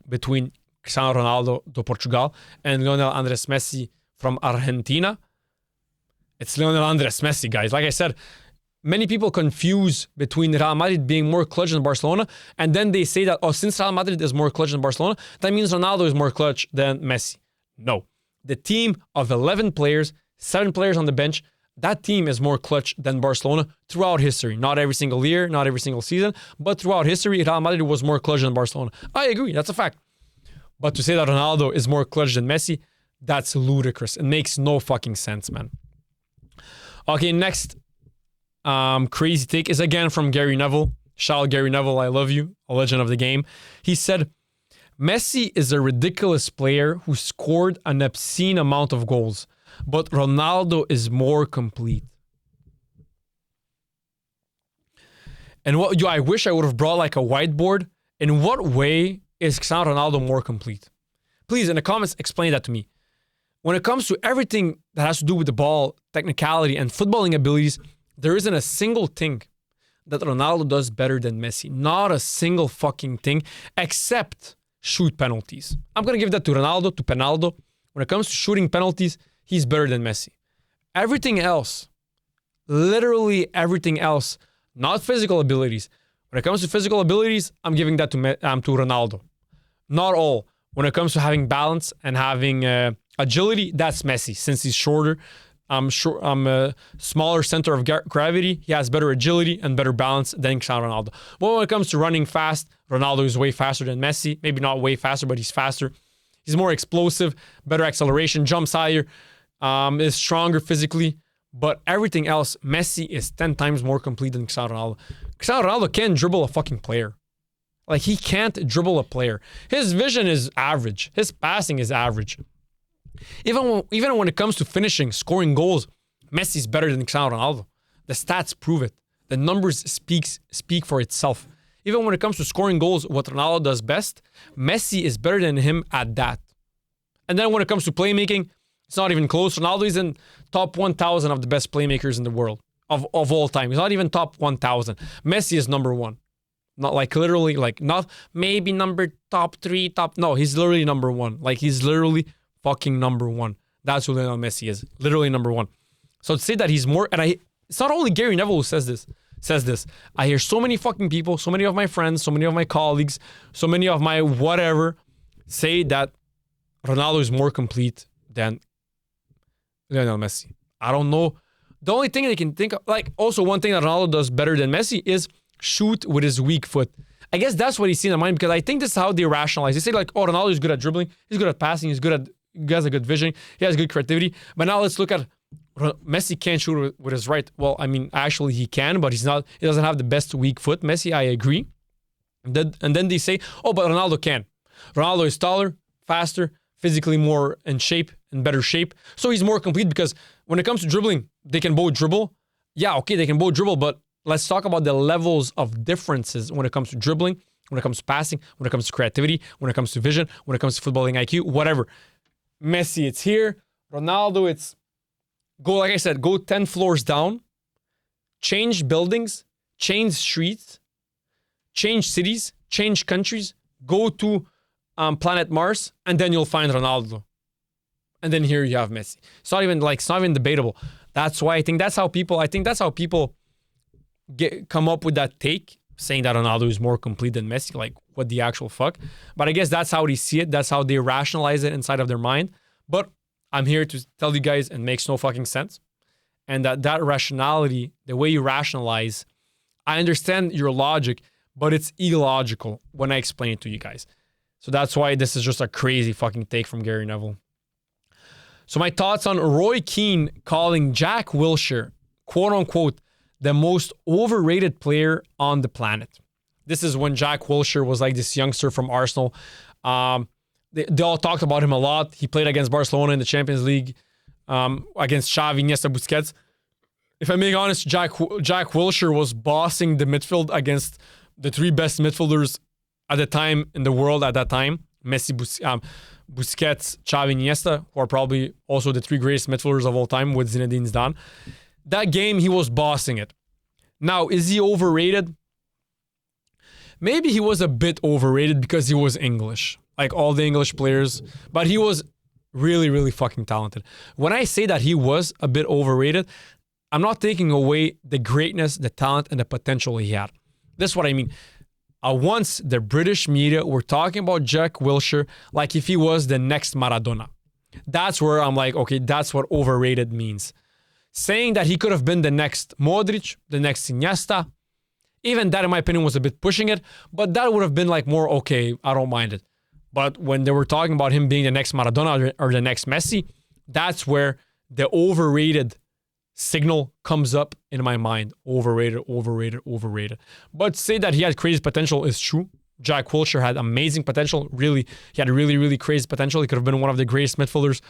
between Cristiano Ronaldo de Portugal and Lionel Andres Messi from Argentina, it's Lionel Andres Messi, guys. Like I said, many people confuse between Real Madrid being more clutch than Barcelona, and then they say that, since Real Madrid is more clutch than Barcelona, that means Ronaldo is more clutch than Messi. No. The team of 11 players, 7 players on the bench, that team is more clutch than Barcelona throughout history. Not every single year, not every single season, but throughout history, Real Madrid was more clutch than Barcelona. I agree, that's a fact. But to say that Ronaldo is more clutch than Messi, that's ludicrous. It makes no fucking sense, man. Okay, next crazy take is again from Gary Neville. Shout out Gary Neville, I love you, a legend of the game. He said, Messi is a ridiculous player who scored an obscene amount of goals, but Ronaldo is more complete. And I wish I would have brought like a whiteboard. In what way is Cristiano Ronaldo more complete? Please, in the comments, explain that to me. When it comes to everything that has to do with the ball, technicality, and footballing abilities, there isn't a single thing that Ronaldo does better than Messi. Not a single fucking thing, except shoot penalties. I'm going to give that to Ronaldo, to Penaldo. When it comes to shooting penalties, he's better than Messi. Everything else, literally everything else, not physical abilities. When it comes to physical abilities, I'm giving that to Ronaldo. Not all. When it comes to having balance and having agility, that's Messi. Since he's shorter, I'm a smaller center of gravity. He has better agility and better balance than Cristiano Ronaldo. But when it comes to running fast, Ronaldo is way faster than Messi. Maybe not way faster, but he's faster. He's more explosive, better acceleration, jumps higher, is stronger physically. But everything else, Messi is 10 times more complete than Cristiano Ronaldo. Cristiano Ronaldo can't dribble a fucking player. Like, he can't dribble a player. His vision is average. His passing is average. Even when it comes to finishing, scoring goals, Messi's better than Cristiano Ronaldo. The stats prove it. The numbers speak for itself. Even when it comes to scoring goals, what Ronaldo does best, Messi is better than him at that. And then when it comes to playmaking, it's not even close. Ronaldo is in top 1,000 of the best playmakers in the world of all time. He's not even top 1,000. Messi is number 1. Not like literally, like not maybe top 3, no, he's literally number 1. Like, he's literally fucking number 1. That's who Lionel Messi is. Literally number 1. So to say that he's more, and it's not only Gary Neville who says this. I hear so many fucking people, so many of my friends, so many of my colleagues, so many of my whatever say that Ronaldo is more complete than Lionel Messi. I don't know. The only thing they can think of, like, also one thing that Ronaldo does better than Messi is shoot with his weak foot. I guess that's what he's seen in mind, because I think this is how they rationalize. They say like, oh, Ronaldo is good at dribbling, he's good at passing, he has a good vision, he has good creativity. But now let's look at Messi can't shoot with his right. Well, I mean, actually he can, but he doesn't have the best weak foot. Messi, I agree. And then they say, oh, but Ronaldo can. Ronaldo is taller, faster, physically more in shape, in better shape. So he's more complete, because when it comes to dribbling, they can both dribble. Yeah, okay, they can both dribble, but let's talk about the levels of differences when it comes to dribbling, when it comes to passing, when it comes to creativity, when it comes to vision, when it comes to footballing IQ, whatever. Messi, it's here. Ronaldo, it's go, like I said, go 10 floors down, change buildings, change streets, change cities, change countries, go to planet Mars, and then you'll find Ronaldo. And then here you have Messi. It's not even debatable. That's why I think that's how people come up with that take, saying that Ronaldo is more complete than Messi. Like, what the actual fuck? But I guess that's how they see it. That's how they rationalize it inside of their mind. But I'm here to tell you guys it makes no fucking sense. And that rationality, the way you rationalize I understand your logic, but it's illogical when I explain it to you guys. So that's why this is just a crazy fucking take from Gary Neville. So my thoughts on Roy Keane calling Jack Wilshere, quote unquote, the most overrated player on the planet. This is when Jack Wilshere was like this youngster from Arsenal. They all talked about him a lot. He played against Barcelona in the Champions League, against Xavi, Iniesta, Busquets. If I'm being honest, Jack Wilshere was bossing the midfield against the three best midfielders at the time in the world at that time. Messi, Busquets, Xavi, Iniesta, who are probably also the three greatest midfielders of all time with Zinedine Zidane. That game, he was bossing it. Now, is he overrated? Maybe he was a bit overrated because he was English, like all the English players, but he was really, really fucking talented. When I say that he was a bit overrated, I'm not taking away the greatness, the talent, and the potential he had. This is what I mean. Once the British media were talking about Jack Wilshere like if he was the next Maradona. That's where I'm like, okay, that's what overrated means. Saying that he could have been the next Modric, the next Iniesta, even that in my opinion was a bit pushing it, but that would have been like more okay, I don't mind it. But when they were talking about him being the next Maradona or the next Messi, that's where the overrated signal comes up in my mind. Overrated. But say that he had crazy potential is true. Jack Wilshere had amazing potential. Really, he had really, really crazy potential. He could have been one of the greatest midfielders,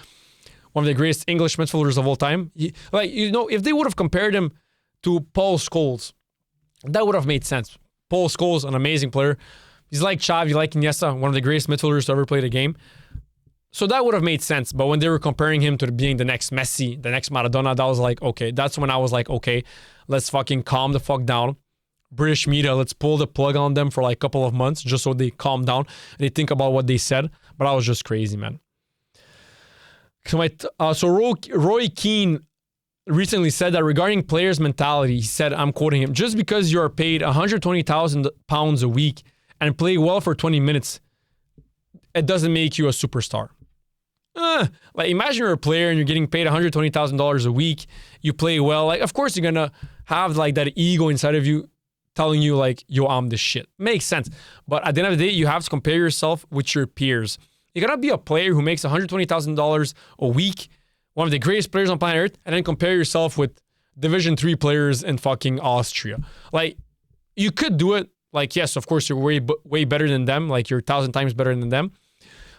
one of the greatest English midfielders of all time. If they would have compared him to Paul Scholes, that would have made sense. Paul Scholes, an amazing player. He's like Xavi, like Iniesta, one of the greatest midfielders to ever play the game. So that would have made sense. But when they were comparing him to being the next Messi, the next Maradona, that was like, okay. That's when I was like, okay, let's fucking calm the fuck down. British media, let's pull the plug on them for like a couple of months just so they calm down and they think about what they said. But I was just crazy, man. So Roy Keane recently said that regarding players' mentality, he said, I'm quoting him, just because you are paid £120,000 a week and play well for 20 minutes, it doesn't make you a superstar. Like imagine you're a player and you're getting paid $120,000 a week, you play well. Like, of course you're gonna have like that ego inside of you telling you like, yo, I'm the shit. Makes sense. But at the end of the day, you have to compare yourself with your peers. You gotta be a player who makes $120,000 a week, one of the greatest players on planet Earth, and then compare yourself with Division 3 players in fucking Austria. Like, you could do it. Like, yes, of course, you're way better than them. Like, you're 1,000 times better than them.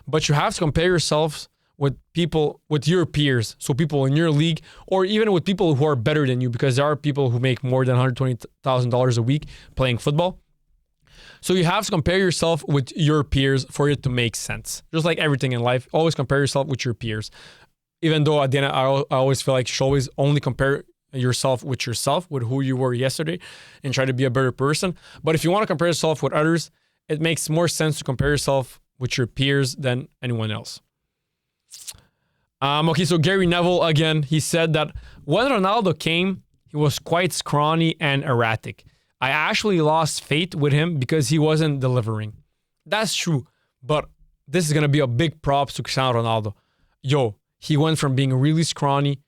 But you have to compare yourself with people, with your peers. So people in your league, or even with people who are better than you, because there are people who make more than $120,000 a week playing football. So you have to compare yourself with your peers for it to make sense. Just like everything in life, always compare yourself with your peers. Even though at the end, I always feel like you should always only compare yourself, with who you were yesterday, and try to be a better person. But if you want to compare yourself with others, it makes more sense to compare yourself with your peers than anyone else. Okay, so Gary Neville, again, he said that when Ronaldo came, he was quite scrawny and erratic. I actually lost faith with him because he wasn't delivering. That's true, but this is going to be a big props to Cristiano Ronaldo. Yo, he went from being really scrawny,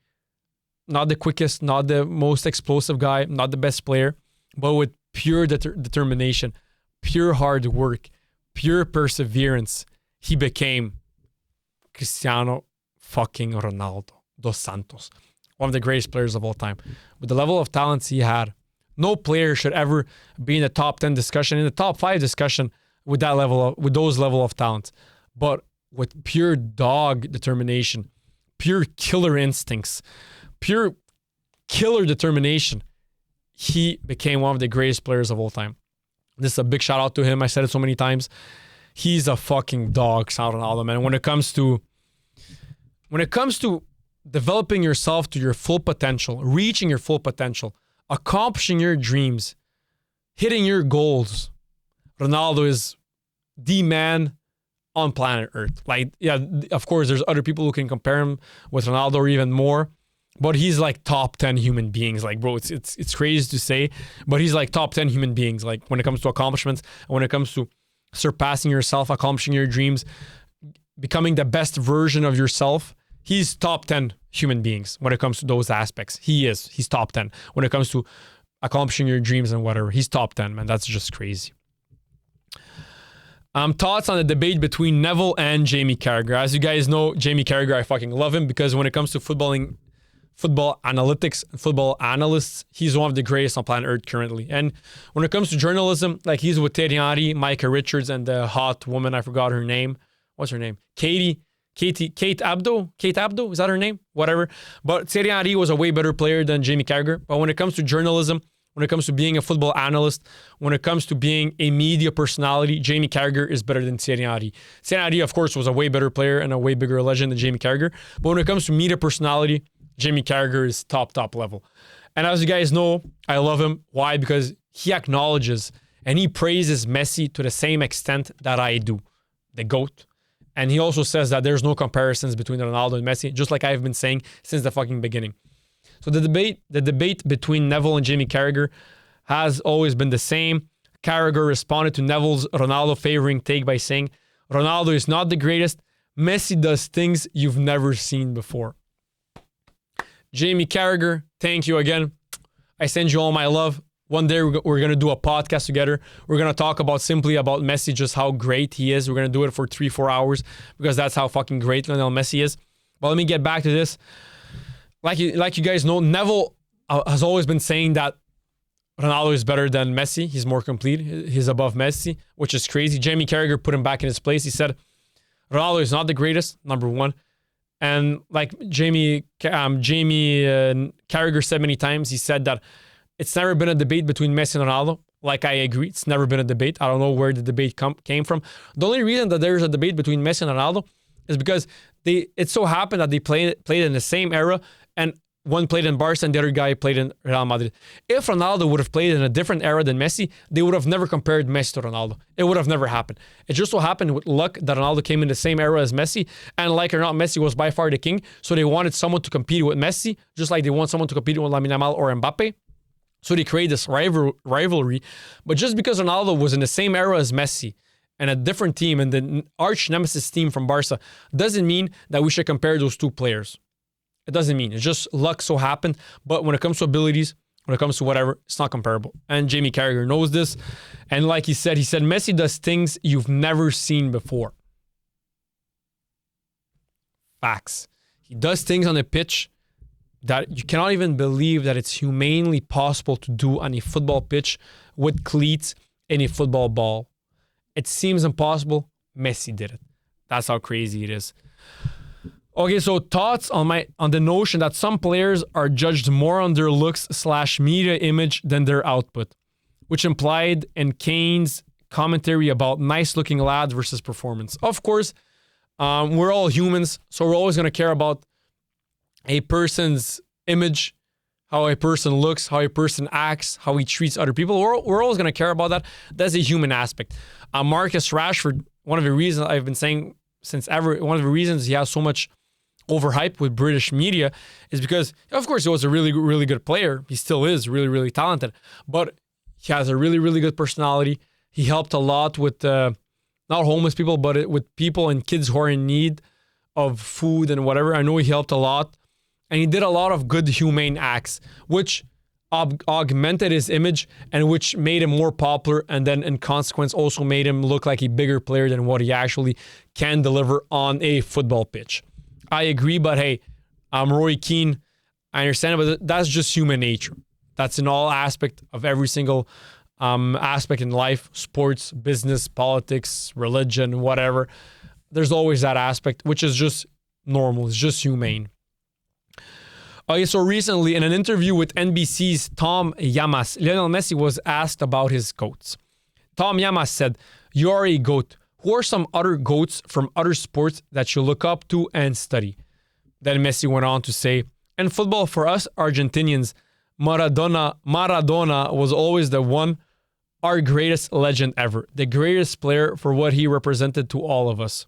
not the quickest, not the most explosive guy, not the best player, but with pure determination, pure hard work, pure perseverance, he became Cristiano fucking Ronaldo dos Santos, one of the greatest players of all time. With the level of talents he had, no player should ever be in the top 10 discussion, in the top 5 discussion with those level of talents. But with pure dog determination, pure killer instincts, pure killer determination, he became one of the greatest players of all time. This is a big shout out to him. I said it so many times. He's a fucking dog, Cristiano Ronaldo, man. When it comes to developing yourself to your full potential, reaching your full potential, accomplishing your dreams, hitting your goals, Ronaldo is the man on planet Earth. Like, yeah, of course, there's other people who can compare him with Ronaldo or even more, but he's like top 10 human beings. Like, bro, it's crazy to say, but he's like top 10 human beings. Like, when it comes to accomplishments, and when it comes to surpassing yourself, accomplishing your dreams, becoming the best version of yourself, he's top 10 human beings when it comes to those aspects. He's top 10 when it comes to accomplishing your dreams and whatever. He's top 10, man. That's just crazy. Thoughts on the debate between Neville and Jamie Carragher. As you guys know, Jamie Carragher, I fucking love him because when it comes to football analytics, football analysts, he's one of the greatest on planet Earth currently. And when it comes to journalism, like he's with Thierry Henry, Micah Richards, and the hot woman, I forgot her name. What's her name? Kate Abdo? Kate Abdo? Is that her name? Whatever. But Thierry Henry was a way better player than Jamie Carragher. But when it comes to journalism, when it comes to being a football analyst, when it comes to being a media personality, Jamie Carragher is better than Thierry Henry. Thierry Henry, of course, was a way better player and a way bigger legend than Jamie Carragher. But when it comes to media personality, Jamie Carragher is top level. And as you guys know, I love him. Why? Because he acknowledges and he praises Messi to the same extent that I do, the GOAT. And he also says that there's no comparisons between Ronaldo and Messi, just like I've been saying since the fucking beginning. So the debate between Neville and Jamie Carragher has always been the same. Carragher responded to Neville's Ronaldo favoring take by saying, Ronaldo is not the greatest. Messi does things you've never seen before. Jamie Carragher, thank you again. I send you all my love. One day we're going to do a podcast together. We're going to talk simply about Messi, just how great he is. We're going to do it for 3-4 hours because that's how fucking great Lionel Messi is. But let me get back to this. Like you guys know, Neville has always been saying that Ronaldo is better than Messi. He's more complete. He's above Messi, which is crazy. Jamie Carragher put him back in his place. He said, Ronaldo is not the greatest, number one. And like Jamie Carragher said many times, he said that it's never been a debate between Messi and Ronaldo. Like I agree, it's never been a debate. I don't know where the debate came from. The only reason that there's a debate between Messi and Ronaldo is because it so happened that they played in the same era, and one played in Barca and the other guy played in Real Madrid. If Ronaldo would have played in a different era than Messi, they would have never compared Messi to Ronaldo. It would have never happened. It just so happened with luck that Ronaldo came in the same era as Messi, and like or not, Messi was by far the king, so they wanted someone to compete with Messi, just like they want someone to compete with Lamine Yamal or Mbappe. So they create this rivalry. But just because Ronaldo was in the same era as Messi and a different team and the arch nemesis team from Barca doesn't mean that we should compare those two players. It doesn't mean. It's just luck so happened. But when it comes to abilities, when it comes to whatever, it's not comparable. And Jamie Carragher knows this. And like he said, Messi does things you've never seen before. Facts. He does things on the pitch that you cannot even believe that it's humanely possible to do on a football pitch with cleats and a football ball. It seems impossible. Messi did it. That's how crazy it is. Okay, so thoughts on the notion that some players are judged more on their looks / media image than their output, which implied in Kane's commentary about nice-looking lads versus performance. Of course, we're all humans, so we're always going to care about a person's image, how a person looks, how a person acts, how he treats other people. We're always going to care about that. That's a human aspect. Marcus Rashford, one of the reasons I've been saying since ever, one of the reasons he has so much overhyped with British media is because, of course, he was a really, really good player. He still is really, really talented, but he has a really, really good personality. He helped a lot with not homeless people, but with people and kids who are in need of food and whatever. I know he helped a lot, and he did a lot of good, humane acts, which augmented his image and which made him more popular, and then in consequence also made him look like a bigger player than what he actually can deliver on a football pitch. I agree, but hey, I'm Roy Keane. I understand it, but that's just human nature. That's in all aspect of every single aspect in life, sports, business, politics, religion, whatever. There's always that aspect, which is just normal. It's just humane. Okay, so recently in an interview with NBC's Tom Llamas, Lionel Messi was asked about his GOATs. Tom Llamas said, "You are a GOAT. Who are some other GOATs from other sports that you look up to and study?" Then Messi went on to say, "In football, for us Argentinians, Maradona was always the one, our greatest legend ever, the greatest player for what he represented to all of us.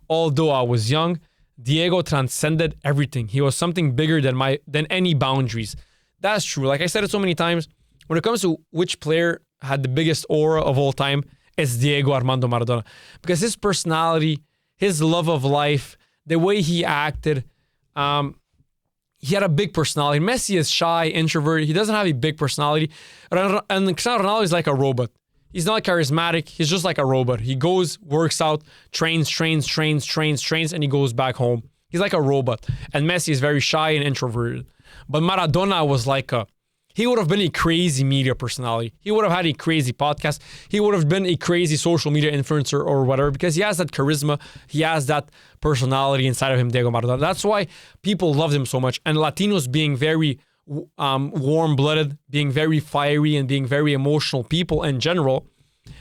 Although I was young, Diego transcended everything. He was something bigger than any boundaries." That's true. Like I said it so many times, when it comes to which player had the biggest aura of all time, it's Diego Armando Maradona. Because his personality, his love of life, the way he acted, he had a big personality. Messi is shy, introverted. He doesn't have a big personality. And Cristiano Ronaldo is like a robot. He's not charismatic. He's just like a robot. He goes, works out, trains, and he goes back home. He's like a robot. And Messi is very shy and introverted. But Maradona was like he would have been a crazy media personality. He would have had a crazy podcast. He would have been a crazy social media influencer or whatever, because he has that charisma. He has that personality inside of him, Diego Maradona. That's why people loved him so much. And Latinos being very warm-blooded, being very fiery, and being very emotional people in general,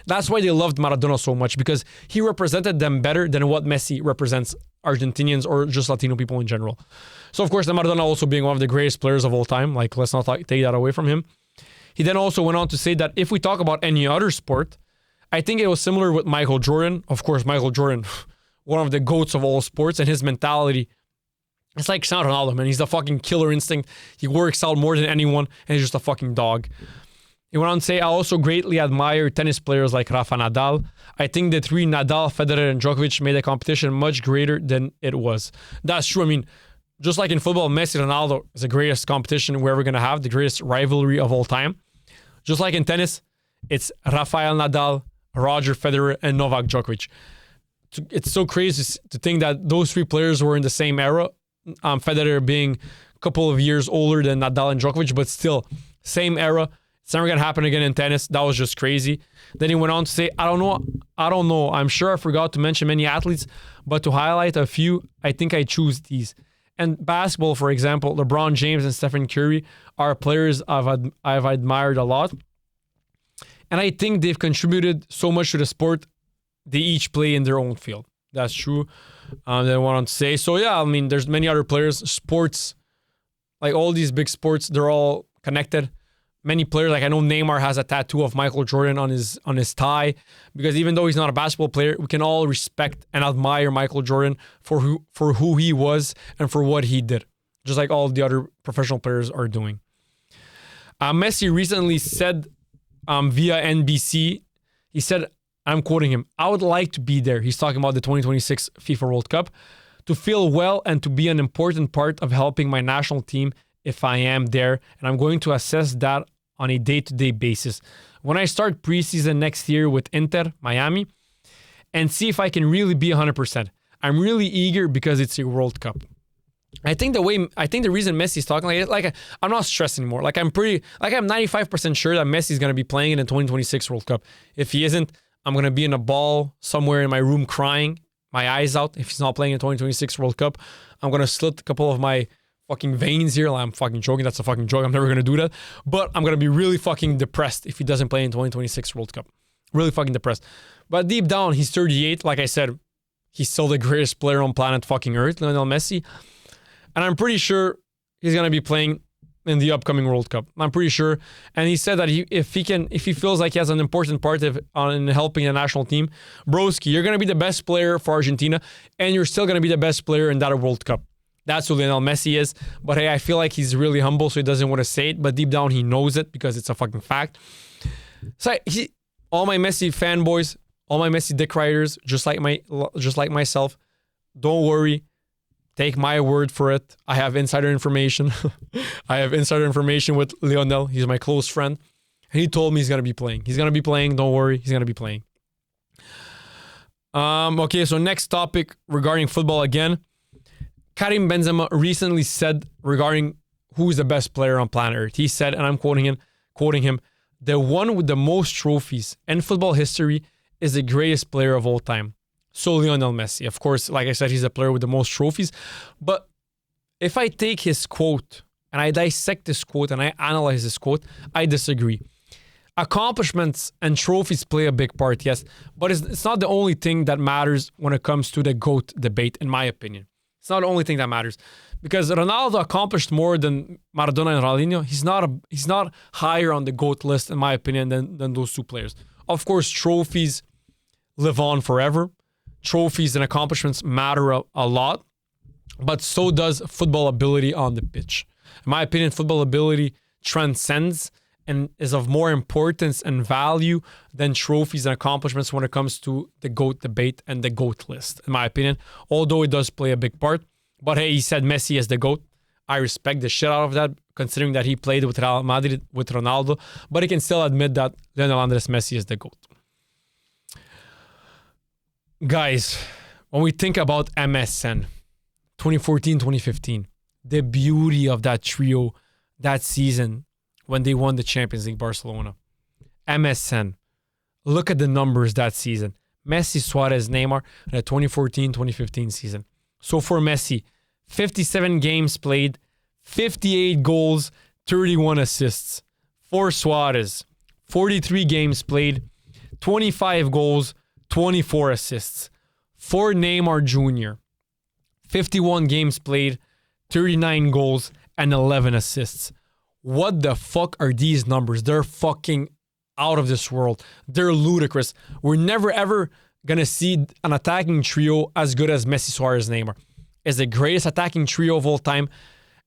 that's why they loved Maradona so much, because he represented them better than what Messi represents Argentinians or just Latino people in general. So, of course, Maradona also being one of the greatest players of all time, like, let's not take that away from him. He then also went on to say that if we talk about any other sport, I think it was similar with Michael Jordan. Of course, Michael Jordan, one of the GOATs of all sports, and his mentality, it's like Cristiano Ronaldo, man. He's the fucking killer instinct. He works out more than anyone, and he's just a fucking dog. He went on to say, I also greatly admire tennis players like Rafa Nadal. I think the three, Nadal, Federer, and Djokovic, made the competition much greater than it was. That's true. I mean, just like in football, Messi and Ronaldo is the greatest competition we're ever going to have, the greatest rivalry of all time. Just like in tennis, it's Rafael Nadal, Roger Federer, and Novak Djokovic. It's so crazy to think that those three players were in the same era. Federer being a couple of years older than Nadal and Djokovic, but still, same era. It's never going to happen again in tennis. That was just crazy. Then he went on to say, I don't know. I'm sure I forgot to mention many athletes, but to highlight a few, I think I choose these. And basketball, for example, LeBron James and Stephen Curry are players I've admired a lot. And I think they've contributed so much to the sport. They each play in their own field. That's true. They went on to say, so yeah, I mean, there's many other players. Sports, like all these big sports, they're all connected. Many players, like I know Neymar has a tattoo of Michael Jordan on his thigh, because even though he's not a basketball player, we can all respect and admire Michael Jordan for who he was and for what he did, just like all the other professional players are doing. Messi recently said via NBC, he said, I'm quoting him, I would like to be there. He's talking about the 2026 FIFA World Cup, to feel well and to be an important part of helping my national team if I am there, and I'm going to assess that on a day-to-day basis. When I start preseason next year with Inter, Miami, and see if I can really be 100%. I'm really eager because it's a World Cup. I think the reason Messi's talking like I'm not stressed anymore. I'm 95% sure that Messi's going to be playing in the 2026 World Cup. If he isn't, I'm going to be in a ball somewhere in my room crying my eyes out. If he's not playing in the 2026 World Cup, I'm going to slit a couple of my fucking veins here. I'm fucking joking. That's a fucking joke. I'm never going to do that. But I'm going to be really fucking depressed if he doesn't play in 2026 World Cup. Really fucking depressed. But deep down, he's 38. Like I said, he's still the greatest player on planet fucking Earth, Lionel Messi. And I'm pretty sure he's going to be playing in the upcoming World Cup. I'm pretty sure. And he said that if he feels like he has an important part in helping the national team, broski, you're going to be the best player for Argentina, and you're still going to be the best player in that World Cup. That's who Lionel Messi is. But hey, I feel like he's really humble, so he doesn't want to say it. But deep down, he knows it because it's a fucking fact. So all my Messi fanboys, all my Messi dick riders, just like myself, don't worry. Take my word for it. I have insider information. I have insider information with Lionel. He's my close friend. And he told me he's going to be playing. He's going to be playing. Don't worry. He's going to be playing. Okay, so next topic regarding football again. Karim Benzema recently said regarding who is the best player on planet Earth. He said, and I'm quoting him, the one with the most trophies in football history is the greatest player of all time. So Lionel Messi. Of course, like I said, he's the player with the most trophies. But if I take his quote and I dissect this quote and I analyze this quote, I disagree. Accomplishments and trophies play a big part, yes. But it's not the only thing that matters when it comes to the GOAT debate, in my opinion. It's not the only thing that matters. Because Ronaldo accomplished more than Maradona and Ronaldinho. He's not higher on the GOAT list, in my opinion, than those two players. Of course, trophies live on forever. Trophies and accomplishments matter a lot, but so does football ability on the pitch. In my opinion, football ability transcends and is of more importance and value than trophies and accomplishments when it comes to the GOAT debate and the GOAT list, in my opinion, although it does play a big part. But hey, he said Messi is the GOAT. I respect the shit out of that, considering that he played with Real Madrid with Ronaldo, but he can still admit that Lionel Andres Messi is the GOAT. Guys, when we think about MSN, 2014-2015, the beauty of that trio that season when they won the Champions League, Barcelona. MSN, look at the numbers that season. Messi, Suarez, Neymar in the 2014-2015 season. So for Messi, 57 games played, 58 goals, 31 assists. For Suarez, 43 games played, 25 goals, 24 assists. For Neymar Jr., 51 games played, 39 goals, and 11 assists. What the fuck are these numbers? They're fucking out of this world. They're ludicrous. We're never ever gonna see an attacking trio as good as Messi, Suarez, Neymar. It's the greatest attacking trio of all time,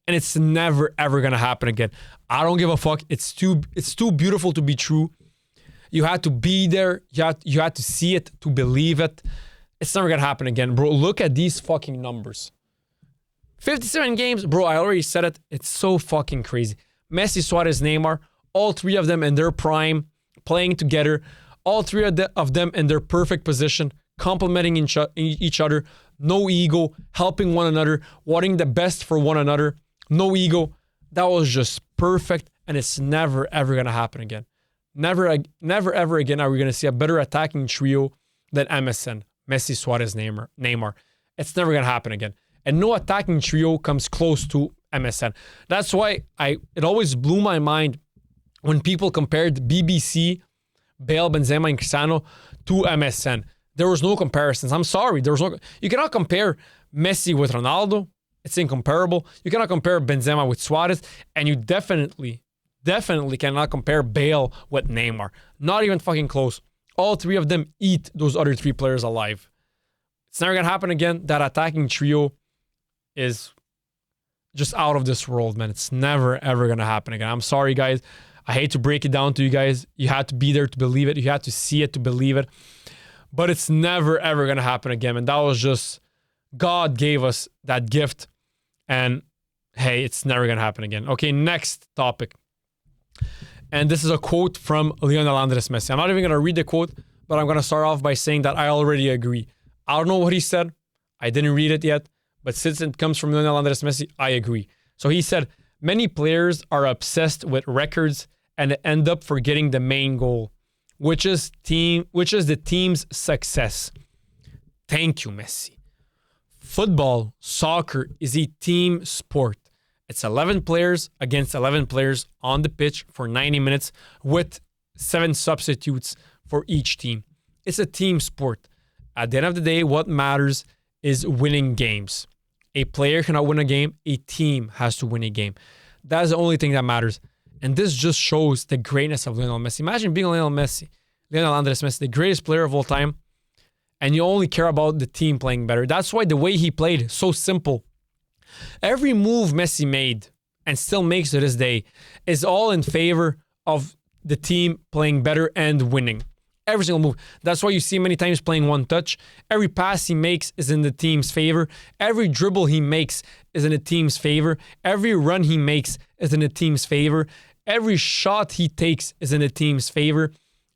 and it's never ever gonna happen again. I don't give a fuck. It's too beautiful to be true. You had to be there. You had to see it to believe it. It's never gonna happen again, bro. Look at these fucking numbers. 57 games, bro. I already said it. It's so fucking crazy. Messi, Suarez, Neymar, all three of them in their prime, playing together. All three of them in their perfect position, complementing each other. No ego, helping one another, wanting the best for one another. No ego. That was just perfect, and it's never, ever going to happen again. Never, ever again are we going to see a better attacking trio than MSN, Messi, Suarez, Neymar. It's never going to happen again. And no attacking trio comes close to MSN. That's why it always blew my mind when people compared BBC, Bale, Benzema, and Cristiano to MSN. There was no comparisons. I'm sorry. You cannot compare Messi with Ronaldo. It's incomparable. You cannot compare Benzema with Suarez. And you definitely cannot compare Bale with Neymar. Not even fucking close. All three of them eat those other three players alive. It's never going to happen again. That attacking trio is just out of this world, man. It's never, ever going to happen again. I'm sorry, guys. I hate to break it down to you guys. You had to be there to believe it. You had to see it to believe it. But it's never, ever going to happen again. And that was just, God gave us that gift. And hey, it's never going to happen again. Okay, next topic. And this is a quote from Lionel Andres Messi. I'm not even going to read the quote, but I'm going to start off by saying that I already agree. I don't know what he said. I didn't read it yet. But since it comes from Lionel Andres Messi, I agree. So he said, many players are obsessed with records and end up forgetting the main goal, which is the team's success. Thank you, Messi. Football, soccer is a team sport. It's 11 players against 11 players on the pitch for 90 minutes with 7 substitutes for each team. It's a team sport. At the end of the day, what matters is winning games. A player cannot win a game. A team has to win a game. That's the only thing that matters. And this just shows the greatness of Lionel Messi. Imagine being Lionel Andres Messi, the greatest player of all time, and you only care about the team playing better. That's why the way he played, so simple. Every move Messi made, and still makes to this day, is all in favor of the team playing better and winning. Every single move. That's why you see him many times playing one touch. Every pass he makes is in the team's favor. Every dribble he makes is in the team's favor. Every run he makes is in the team's favor. Every shot he takes is in the team's favor.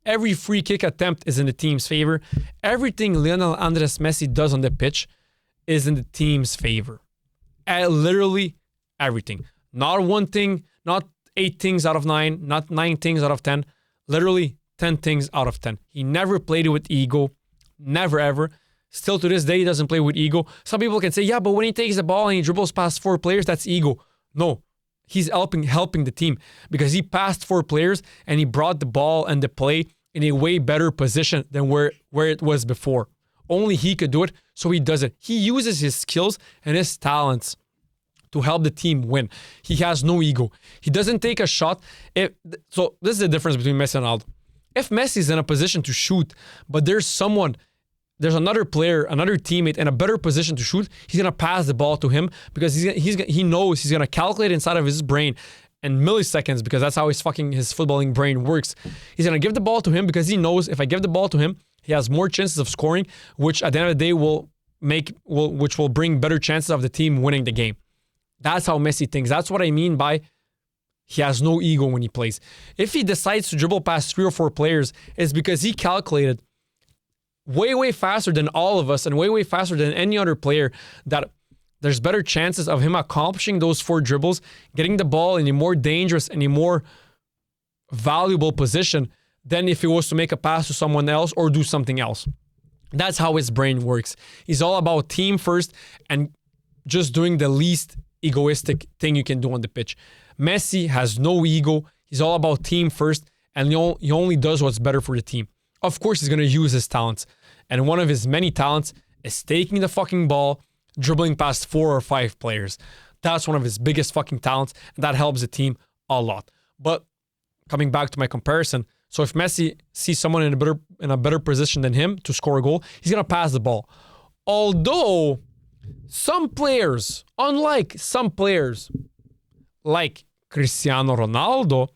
Every free kick attempt is in the team's favor. Everything Lionel Andres Messi does on the pitch is in the team's favor. Literally everything. Not one thing, not 8 things out of 9, not 9 things out of 10. Literally 10 things out of 10. He never played it with ego. Never, ever. Still to this day, he doesn't play with ego. Some people can say, yeah, but when he takes the ball and he dribbles past 4 players, that's ego. No, he's helping the team because he passed 4 players and he brought the ball and the play in a way better position than where it was before. Only he could do it, so he does it. He uses his skills and his talents to help the team win. He has no ego. He doesn't take a shot. So this is the difference between Messi and Ronaldo. If Messi is in a position to shoot, but there's another player, another teammate in a better position to shoot, he's going to pass the ball to him because he knows he's going to calculate inside of his brain in milliseconds because that's how his footballing brain works. He's going to give the ball to him because he knows if I give the ball to him, he has more chances of scoring, which at the end of the day which will bring better chances of the team winning the game. That's how Messi thinks. That's what I mean by he has no ego when he plays. If he decides to dribble past 3 or 4 players, it's because he calculated way faster than all of us and way faster than any other player that there's better chances of him accomplishing those 4 dribbles, getting the ball in a more dangerous and a more valuable position than if he was to make a pass to someone else or do something else. That's how his brain works. He's all about team first and just doing the least egoistic thing you can do on the pitch. Messi has no ego. He's all about team first, and he only does what's better for the team. Of course, he's going to use his talents. And one of his many talents is taking the fucking ball, dribbling past 4 or 5 players. That's one of his biggest fucking talents, and that helps the team a lot. But coming back to my comparison, so if Messi sees someone in a better position than him to score a goal, he's going to pass the ball. Although some players, unlike some players like Cristiano Ronaldo,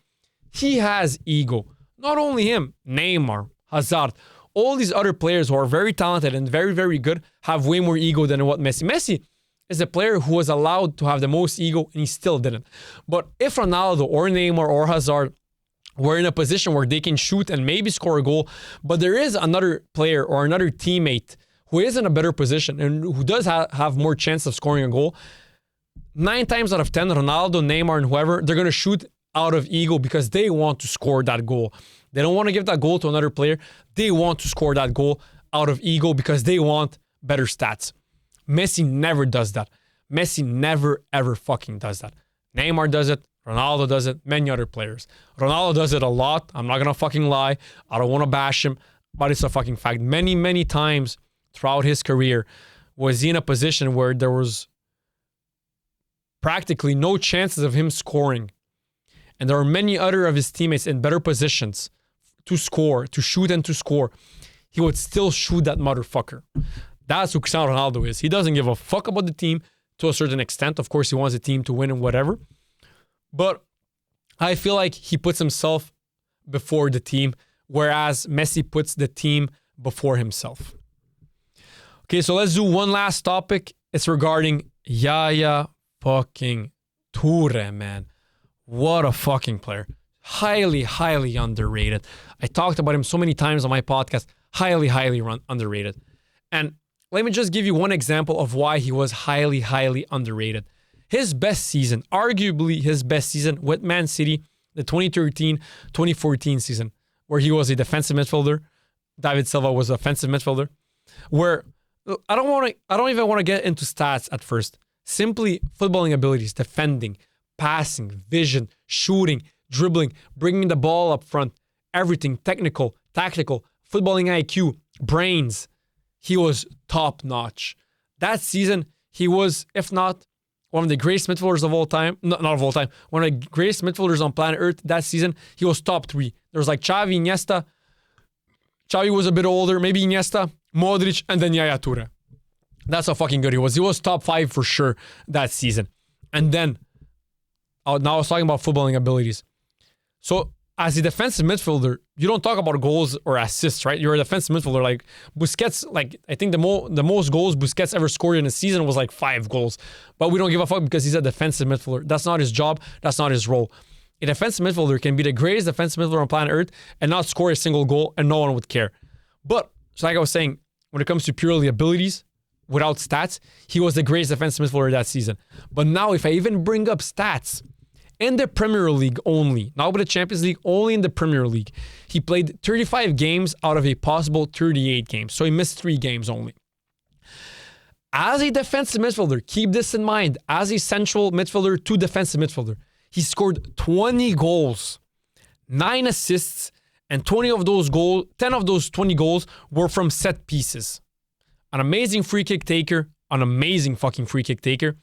he has ego. Not only him, Neymar, Hazard, all these other players who are very talented and very good have way more ego than what Messi is a player who was allowed to have the most ego and he still didn't. But if Ronaldo or Neymar or Hazard were in a position where they can shoot and maybe score a goal, but there is another player or another teammate who is in a better position and who does have more chance of scoring a goal, 9 times out of 10, Ronaldo, Neymar, and whoever, they're going to shoot out of ego because they want to score that goal. They don't want to give that goal to another player. They want to score that goal out of ego because they want better stats. Messi never does that. Messi never, ever fucking does that. Neymar does it. Ronaldo does it. Many other players. Ronaldo does it a lot. I'm not going to fucking lie. I don't want to bash him, but it's a fucking fact. Many times throughout his career was he in a position where there was practically no chances of him scoring. And there are many other of his teammates in better positions to score, to shoot and to score. He would still shoot that motherfucker. That's who Cristiano Ronaldo is. He doesn't give a fuck about the team to a certain extent. Of course, he wants the team to win and whatever. But I feel like he puts himself before the team, whereas Messi puts the team before himself. Okay, so let's do one last topic. It's regarding Yaya fucking Toure, man. What a fucking player. Highly underrated. I talked about him so many times on my podcast. Highly underrated. And let me just give you one example of why he was highly underrated. His best season, arguably his best season with Man City, the 2013-2014 season, where he was a defensive midfielder. David Silva was an offensive midfielder. Where I don't even want to get into stats at first. Simply footballing abilities, defending, passing, vision, shooting, dribbling, bringing the ball up front, everything technical, tactical, footballing IQ, brains. He was top notch. That season, he was, if not one of the greatest midfielders of all time, not of all time, one of the greatest midfielders on planet Earth. That season, he was top 3. There was like Xavi, Iniesta. Xavi was a bit older, maybe Iniesta, Modric, and then Yaya Toure. That's how fucking good he was. He was top 5 for sure that season. And then, now I was talking about footballing abilities. So, as a defensive midfielder, you don't talk about goals or assists, right? You're a defensive midfielder. Like Busquets, I think the most goals Busquets ever scored in a season was like 5 goals. But we don't give a fuck because he's a defensive midfielder. That's not his job. That's not his role. A defensive midfielder can be the greatest defensive midfielder on planet Earth and not score a single goal, and no one would care. But, so like I was saying, when it comes to purely abilities, without stats, he was the greatest defensive midfielder that season. But now, if I even bring up stats, in the Premier League only, not with the Champions League, only in the Premier League, he played 35 games out of a possible 38 games. So he missed 3 games only. As a defensive midfielder, keep this in mind, as a central midfielder to defensive midfielder, he scored 20 goals, 9 assists, and 10 of those 20 goals were from set pieces. An amazing free kick taker, an amazing fucking free kick taker.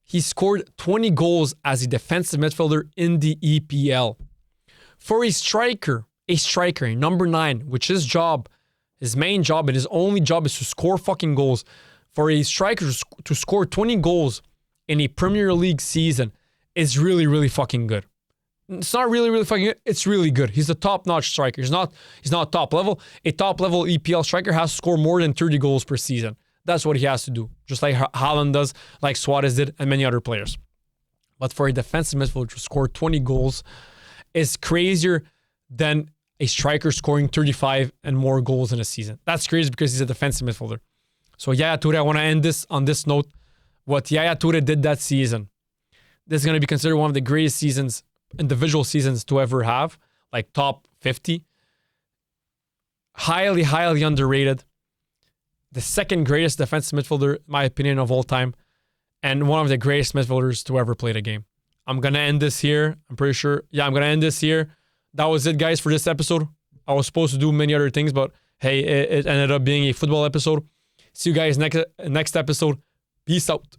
He scored 20 goals as a defensive midfielder in the EPL. For a striker, number 9, which his main job and his only job is to score fucking goals. For a striker to score 20 goals in a Premier League season is really fucking good. It's not really fucking good. It's really good. He's a top-notch striker. He's not top level. A top-level EPL striker has to score more than 30 goals per season. That's what he has to do. Just like Haaland does, like Suarez did, and many other players. But for a defensive midfielder to score 20 goals is crazier than a striker scoring 35 and more goals in a season. That's crazy because he's a defensive midfielder. So Yaya Toure, I want to end this on this note. What Yaya Toure did that season, this is going to be considered one of the greatest seasons, individual seasons to ever have, like top 50. Highly, highly underrated. The second greatest defensive midfielder, in my opinion, of all time. And one of the greatest midfielders to ever play the game. I'm going to end this here. I'm pretty sure. Yeah, I'm going to end this here. That was it, guys, for this episode. I was supposed to do many other things, but hey, it ended up being a football episode. See you guys next episode. Peace out.